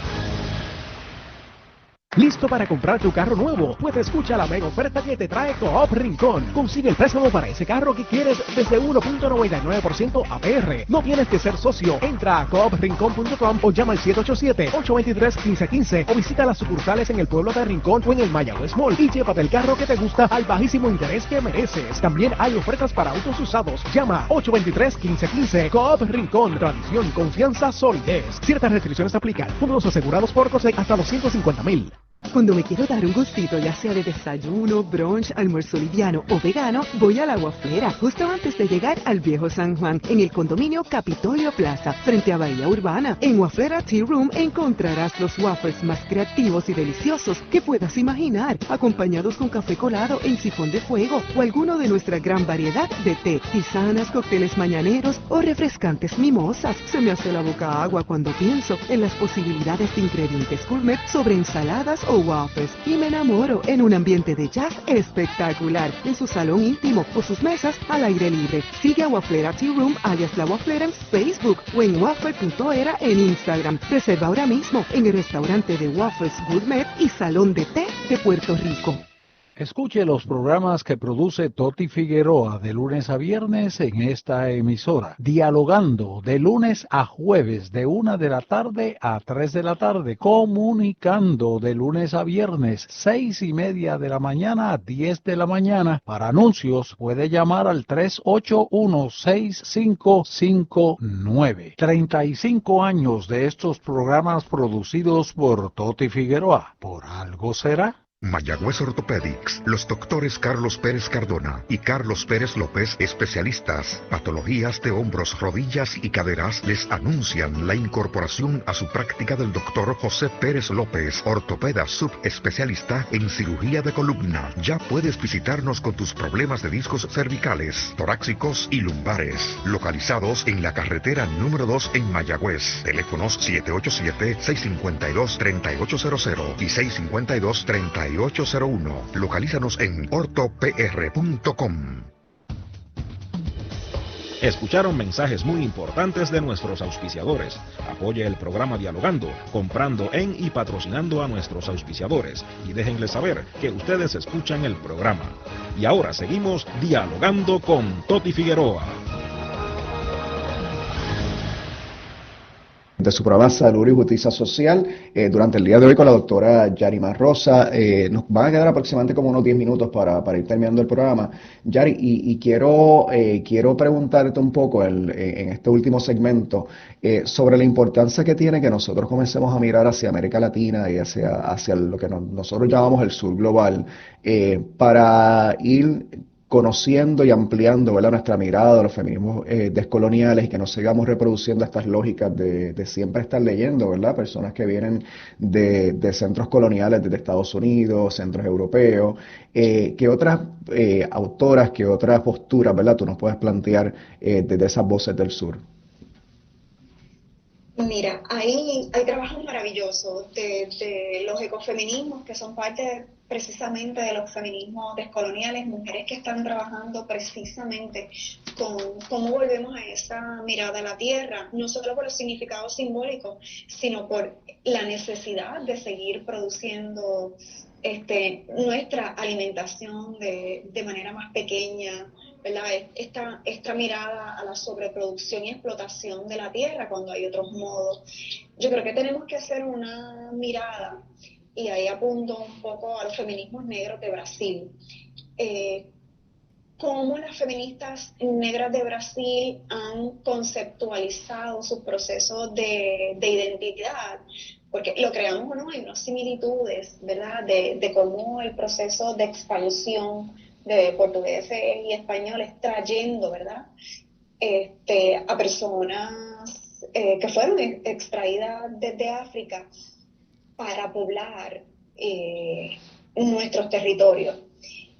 ¿Listo para comprar tu carro nuevo? Pues escucha la mega oferta que te trae Coop Rincón. Consigue el préstamo para ese carro que quieres desde 1.99% APR. No tienes que ser socio. Entra a cooprincón.com o llama al 787-823-1515 o visita las sucursales en el pueblo de Rincón o en el Mayagüez Mall y llévate el carro que te gusta al bajísimo interés que mereces. También hay ofertas para autos usados. Llama 823-1515. Coop Rincón. Tradición, confianza, solidez. Ciertas restricciones aplican. Fondos asegurados por COSEC hasta $250,000. Cuando me quiero dar un gustito, ya sea de desayuno, brunch, almuerzo liviano o vegano, voy a la Waflera, justo antes de llegar al Viejo San Juan, en el condominio Capitolio Plaza, frente a Bahía Urbana. En Waflera Tea Room encontrarás los waffles más creativos y deliciosos que puedas imaginar, acompañados con café colado en sifón de fuego o alguno de nuestra gran variedad de té, tisanas, cócteles mañaneros o refrescantes mimosas. Se me hace la boca agua cuando pienso en las posibilidades de ingredientes gourmet sobre ensaladas o waffles y me enamoro en un ambiente de jazz espectacular, en su salón íntimo o sus mesas al aire libre. Sigue a Waflera Tea Room alias La Waflera en Facebook o en waffle.era en Instagram. Reserva ahora mismo en el restaurante de Waffles Gourmet y Salón de Té de Puerto Rico. Escuche los programas que produce Toti Figueroa de lunes a viernes en esta emisora. Dialogando de lunes a jueves de 1 de la tarde a 3 de la tarde. Comunicando de lunes a viernes 6:30 de la mañana a 10 de la mañana. Para anuncios puede llamar al 381-6559. 35 años de estos programas producidos por Toti Figueroa. ¿Por algo será? Mayagüez Orthopedics, los doctores Carlos Pérez Cardona y Carlos Pérez López, especialistas, patologías de hombros, rodillas y caderas, les anuncian la incorporación a su práctica del doctor José Pérez López, ortopeda subespecialista en cirugía de columna. Ya puedes visitarnos con tus problemas de discos cervicales, torácicos y lumbares, localizados en la carretera número 2 en Mayagüez. Teléfonos 787-652-3800 y 652-3801. Localízanos en ortopr.com. Escucharon mensajes muy importantes de nuestros auspiciadores. Apoye el programa Dialogando, comprando en y patrocinando a nuestros auspiciadores. Y déjenles saber que ustedes escuchan el programa. Y ahora seguimos Dialogando con Toti Figueroa. De su programa Salud y Justicia Social, durante el día de hoy con la doctora Yarimar Rosa. Nos van a quedar aproximadamente como unos 10 minutos para ir terminando el programa. Yari, y quiero preguntarte un poco en este último segmento sobre la importancia que tiene que nosotros comencemos a mirar hacia América Latina y hacia lo que nosotros llamamos el sur global, para ir conociendo y ampliando, ¿verdad?, nuestra mirada a los feminismos descoloniales, y que no sigamos reproduciendo estas lógicas de siempre estar leyendo, ¿verdad?, personas que vienen de centros coloniales desde Estados Unidos, centros europeos. ¿Qué otras autoras, qué otras posturas, ¿verdad?, tú nos puedes plantear desde esas voces del sur? Mira, hay trabajos maravillosos de los ecofeminismos que son parte precisamente de los feminismos descoloniales, mujeres que están trabajando precisamente con cómo volvemos a esa mirada a la tierra, no solo por los significados simbólicos, sino por la necesidad de seguir produciendo nuestra alimentación de manera más pequeña, ¿verdad? Esta mirada a la sobreproducción y explotación de la tierra cuando hay otros modos. Yo creo que tenemos que hacer una mirada, y ahí apunto un poco a los feminismos negros de Brasil. Cómo las feministas negras de Brasil han conceptualizado sus procesos de identidad, porque lo creamos o no, hay unas similitudes, ¿verdad?, de cómo el proceso de expansión de portugueses y españoles trayendo, ¿verdad?, a personas que fueron extraídas desde África para poblar nuestros territorios.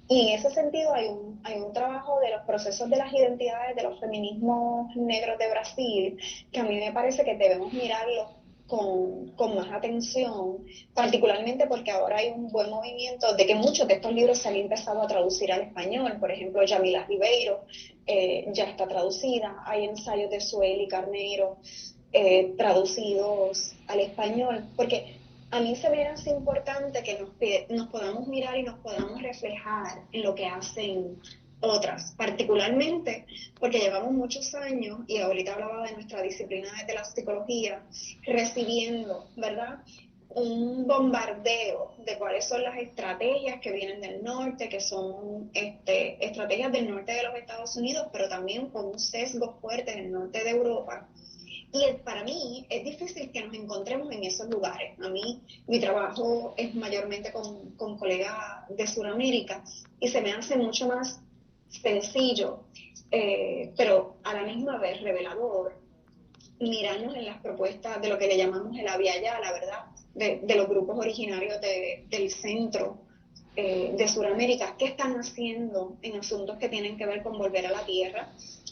Y en ese sentido hay un trabajo de los procesos de las identidades de los feminismos negros de Brasil que a mí me parece que debemos mirarlo con más atención, particularmente porque ahora hay un buen movimiento de que muchos de estos libros se han empezado a traducir al español. Por ejemplo, Yamila Ribeiro ya está traducida, hay ensayos de Sueli Carneiro traducidos al español, porque a mí se me hace importante que nos podamos mirar y nos podamos reflejar en lo que hacen otras, particularmente porque llevamos muchos años, y ahorita hablaba de nuestra disciplina de la psicología, recibiendo, ¿verdad?, un bombardeo de cuáles son las estrategias que vienen del norte, que son estrategias del norte de los Estados Unidos, pero también con un sesgo fuerte en el norte de Europa. Y para mí es difícil que nos encontremos en esos lugares. A mí, mi trabajo es mayormente con colegas de Sudamérica y se me hace mucho más sencillo, pero a la misma vez revelador, mirarnos en las propuestas de lo que le llamamos el Abya Yala, ¿verdad?, de los grupos originarios del centro de Sudamérica. ¿Qué están haciendo en asuntos que tienen que ver con volver a la tierra?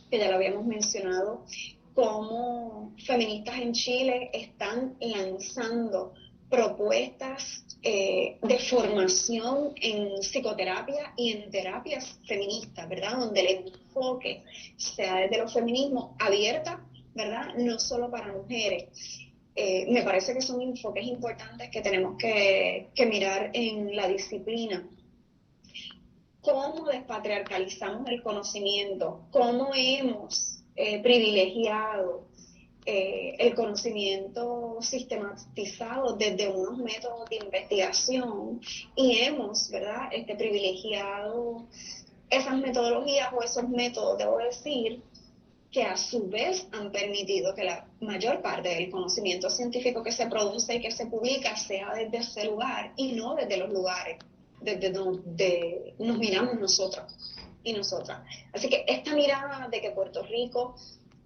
Que ya lo habíamos mencionado. Cómo feministas en Chile están lanzando propuestas de formación en psicoterapia y en terapias feministas, ¿verdad?, donde el enfoque sea desde los feminismos abierta, ¿verdad?, no solo para mujeres. Me parece que son enfoques importantes que tenemos que mirar en la disciplina. Cómo despatriarcalizamos el conocimiento, cómo hemos privilegiado el conocimiento sistematizado desde unos métodos de investigación, y hemos, ¿verdad?, privilegiado esas metodologías o esos métodos, debo decir, que a su vez han permitido que la mayor parte del conocimiento científico que se produce y que se publica sea desde ese lugar y no desde los lugares desde donde nos miramos nosotros y nosotras. Así que esta mirada de que Puerto Rico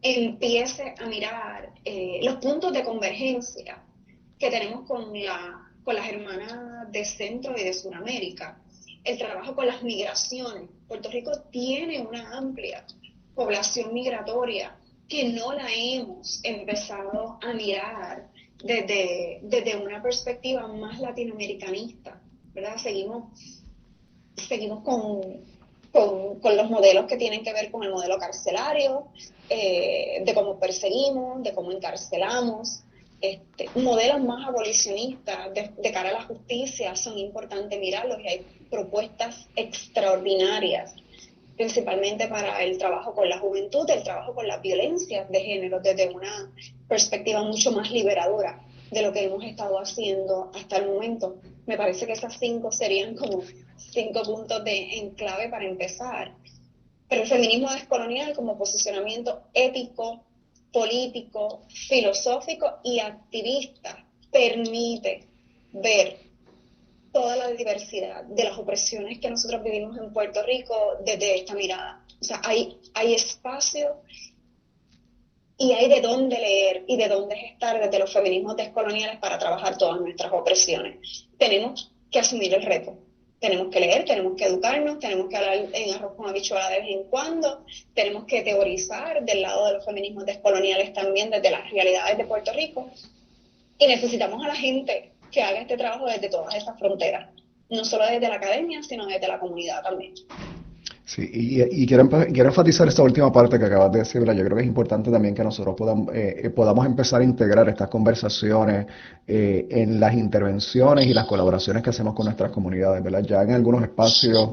empiece a mirar los puntos de convergencia que tenemos con las hermanas de Centro y de Sudamérica, el trabajo con las migraciones. Puerto Rico tiene una amplia población migratoria que no la hemos empezado a mirar desde una perspectiva más latinoamericanista, ¿verdad? Seguimos con los modelos que tienen que ver con el modelo carcelario, de cómo perseguimos, de cómo encarcelamos. Modelos más abolicionistas de cara a la justicia son importantes mirarlos, y hay propuestas extraordinarias, principalmente para el trabajo con la juventud, el trabajo con las violencias de género, desde una perspectiva mucho más liberadora de lo que hemos estado haciendo hasta el momento. Me parece que esas 5 serían como 5 puntos de enclave para empezar. Pero el feminismo descolonial como posicionamiento ético, político, filosófico y activista permite ver toda la diversidad de las opresiones que nosotros vivimos en Puerto Rico desde esta mirada. O sea, hay espacio y hay de dónde leer y de dónde gestar desde los feminismos descoloniales para trabajar todas nuestras opresiones. Tenemos que asumir el reto. Tenemos que leer, tenemos que educarnos, tenemos que hablar en arroz con habichuela de vez en cuando, tenemos que teorizar del lado de los feminismos descoloniales también desde las realidades de Puerto Rico, y necesitamos a la gente que haga este trabajo desde todas estas fronteras, no solo desde la academia, sino desde la comunidad también. Sí, y quiero enfatizar esta última parte que acabas de decir, ¿verdad? Yo creo que es importante también que nosotros podamos empezar a integrar estas conversaciones en las intervenciones y las colaboraciones que hacemos con nuestras comunidades, ¿verdad? Ya en algunos espacios,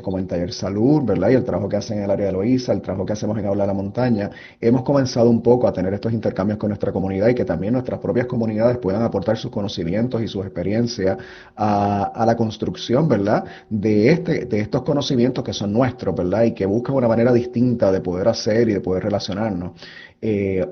como en Taller Salud, ¿verdad? Y el trabajo que hacen en el área de Loíza, el trabajo que hacemos en Habla de la Montaña, hemos comenzado un poco a tener estos intercambios con nuestra comunidad y que también nuestras propias comunidades puedan aportar sus conocimientos y sus experiencias a la construcción, ¿verdad? De estos conocimientos que son nuestros, ¿verdad? Y que buscan una manera distinta de poder hacer y de poder relacionarnos.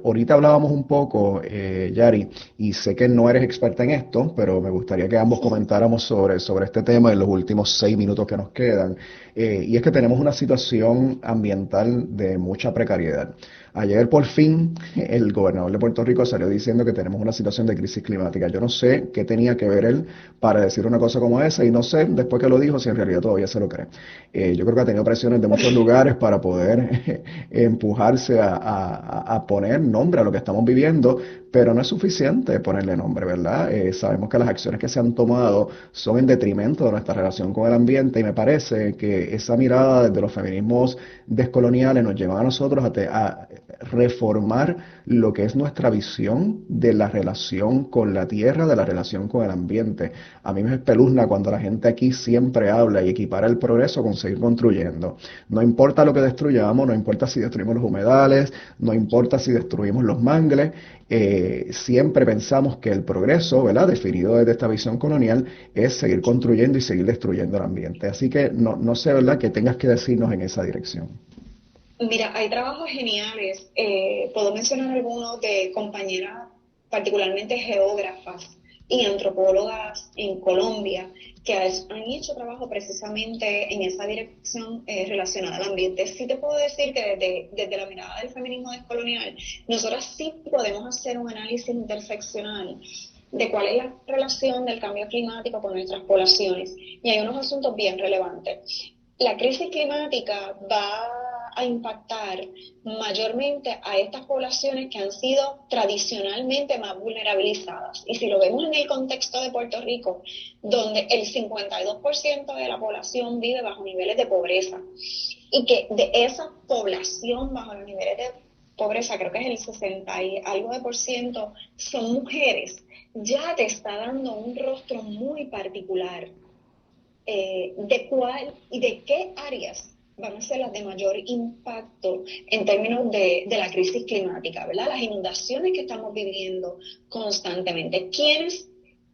Ahorita hablábamos un poco, Yari, y sé que no eres experta en esto, pero me gustaría que ambos comentáramos sobre este tema en los últimos 6 minutos que nos quedan. Y es que tenemos una situación ambiental de mucha precariedad. Ayer por fin el gobernador de Puerto Rico salió diciendo que tenemos una situación de crisis climática. Yo no sé qué tenía que ver él para decir una cosa como esa y no sé después que lo dijo si en realidad todavía se lo cree. Yo creo que ha tenido presiones de muchos lugares para poder empujarse a poner nombre a lo que estamos viviendo, pero no es suficiente ponerle nombre, ¿verdad? Sabemos que las acciones que se han tomado son en detrimento de nuestra relación con el ambiente y me parece que esa mirada desde los feminismos descoloniales nos lleva a nosotros a reformar lo que es nuestra visión de la relación con la tierra, de la relación con el ambiente. A mí me espeluzna cuando la gente aquí siempre habla y equipara el progreso con seguir construyendo. No importa lo que destruyamos, no importa si destruimos los humedales, no importa si destruimos los mangles, siempre pensamos que el progreso, ¿verdad?, definido desde esta visión colonial, es seguir construyendo y seguir destruyendo el ambiente. Así que no sé, ¿verdad?, que tengas que decirnos en esa dirección. Mira, hay trabajos geniales. Puedo mencionar algunos de compañeras, particularmente geógrafas y antropólogas en Colombia, que han hecho trabajo precisamente en esa dirección relacionada al ambiente. Sí te puedo decir que desde la mirada del feminismo descolonial, nosotras sí podemos hacer un análisis interseccional de cuál es la relación del cambio climático con nuestras poblaciones. Y hay unos asuntos bien relevantes. La crisis climática va a impactar mayormente a estas poblaciones que han sido tradicionalmente más vulnerabilizadas. Y si lo vemos en el contexto de Puerto Rico, donde el 52% de la población vive bajo niveles de pobreza, y que de esa población bajo los niveles de pobreza, creo que es el 60 y algo de por ciento, son mujeres, ya te está dando un rostro muy particular de cuál y de qué áreas van a ser las de mayor impacto en términos de la crisis climática, ¿verdad? Las inundaciones que estamos viviendo constantemente.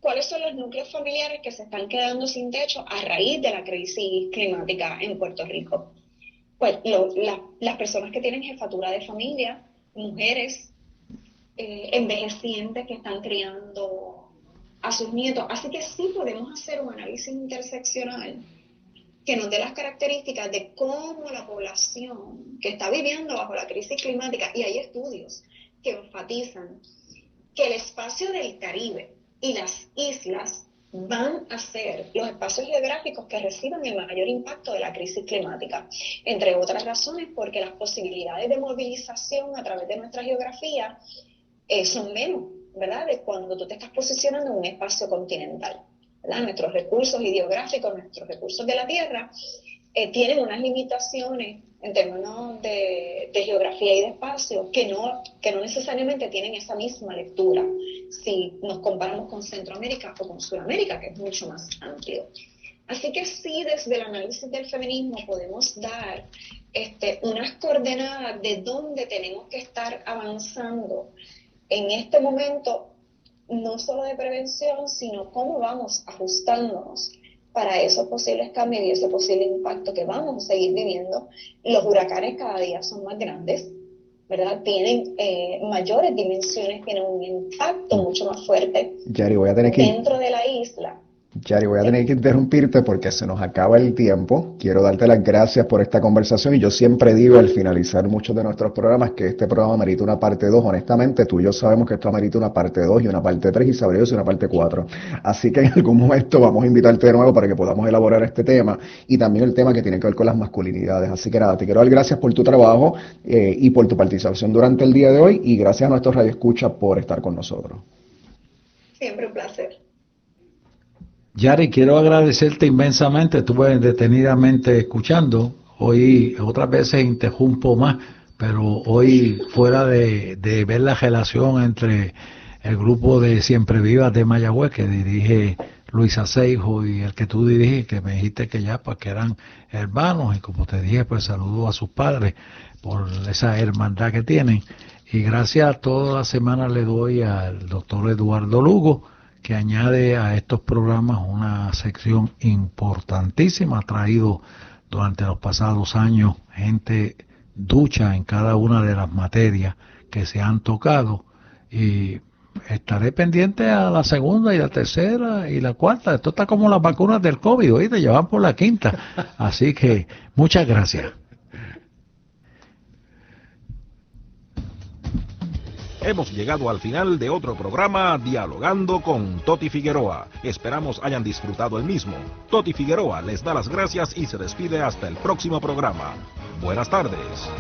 ¿Cuáles son los núcleos familiares que se están quedando sin techo a raíz de la crisis climática en Puerto Rico? Pues las personas que tienen jefatura de familia, mujeres envejecientes que están criando a sus nietos. Así que sí podemos hacer un análisis interseccional que nos dé las características de cómo la población que está viviendo bajo la crisis climática, y hay estudios que enfatizan que el espacio del Caribe y las islas van a ser los espacios geográficos que reciban el mayor impacto de la crisis climática, entre otras razones porque las posibilidades de movilización a través de nuestra geografía son menos, ¿verdad?, de cuando tú te estás posicionando en un espacio continental, ¿verdad? Nuestros recursos hidrográficos, nuestros recursos de la tierra tienen unas limitaciones en términos de geografía y de espacio que no necesariamente tienen esa misma lectura si nos comparamos con Centroamérica o con Sudamérica, que es mucho más amplio. Así que sí, desde el análisis del feminismo podemos dar unas coordenadas de dónde tenemos que estar avanzando en este momento, no solo de prevención, sino cómo vamos ajustándonos para esos posibles cambios y ese posible impacto que vamos a seguir viviendo. Los huracanes cada día son más grandes, ¿verdad? Tienen mayores dimensiones, tienen un impacto mucho más fuerte Yari, voy a tener dentro de la isla. Yari, voy a tener que interrumpirte porque se nos acaba el tiempo. Quiero darte las gracias por esta conversación y yo siempre digo al finalizar muchos de nuestros programas que este programa merita una parte 2. Honestamente, tú y yo sabemos que esto merita una parte 2 y una parte 3 y sabría yo una parte 4. Así que en algún momento vamos a invitarte de nuevo para que podamos elaborar este tema y también el tema que tiene que ver con las masculinidades. Así que nada, te quiero dar gracias por tu trabajo y por tu participación durante el día de hoy y gracias a nuestros radioescuchas por estar con nosotros. Siempre un placer. Yari, quiero agradecerte inmensamente, estuve detenidamente escuchando, hoy otras veces interrumpo más, pero hoy fuera de ver la relación entre el grupo de Siempre Vivas de Mayagüez que dirige Luis Aceijo y el que tú diriges, que me dijiste que ya pues que eran hermanos y como te dije pues saludo a sus padres por esa hermandad que tienen y gracias toda la semana le doy al doctor Eduardo Lugo que añade a estos programas una sección importantísima, ha traído durante los pasados años gente ducha en cada una de las materias que se han tocado y estaré pendiente a la segunda y la tercera y la cuarta. Esto está como las vacunas del COVID, ¿oíste? Ya van por la quinta. Así que muchas gracias. Hemos llegado al final de otro programa Dialogando con Toti Figueroa. Esperamos hayan disfrutado el mismo. Toti Figueroa les da las gracias y se despide hasta el próximo programa. Buenas tardes.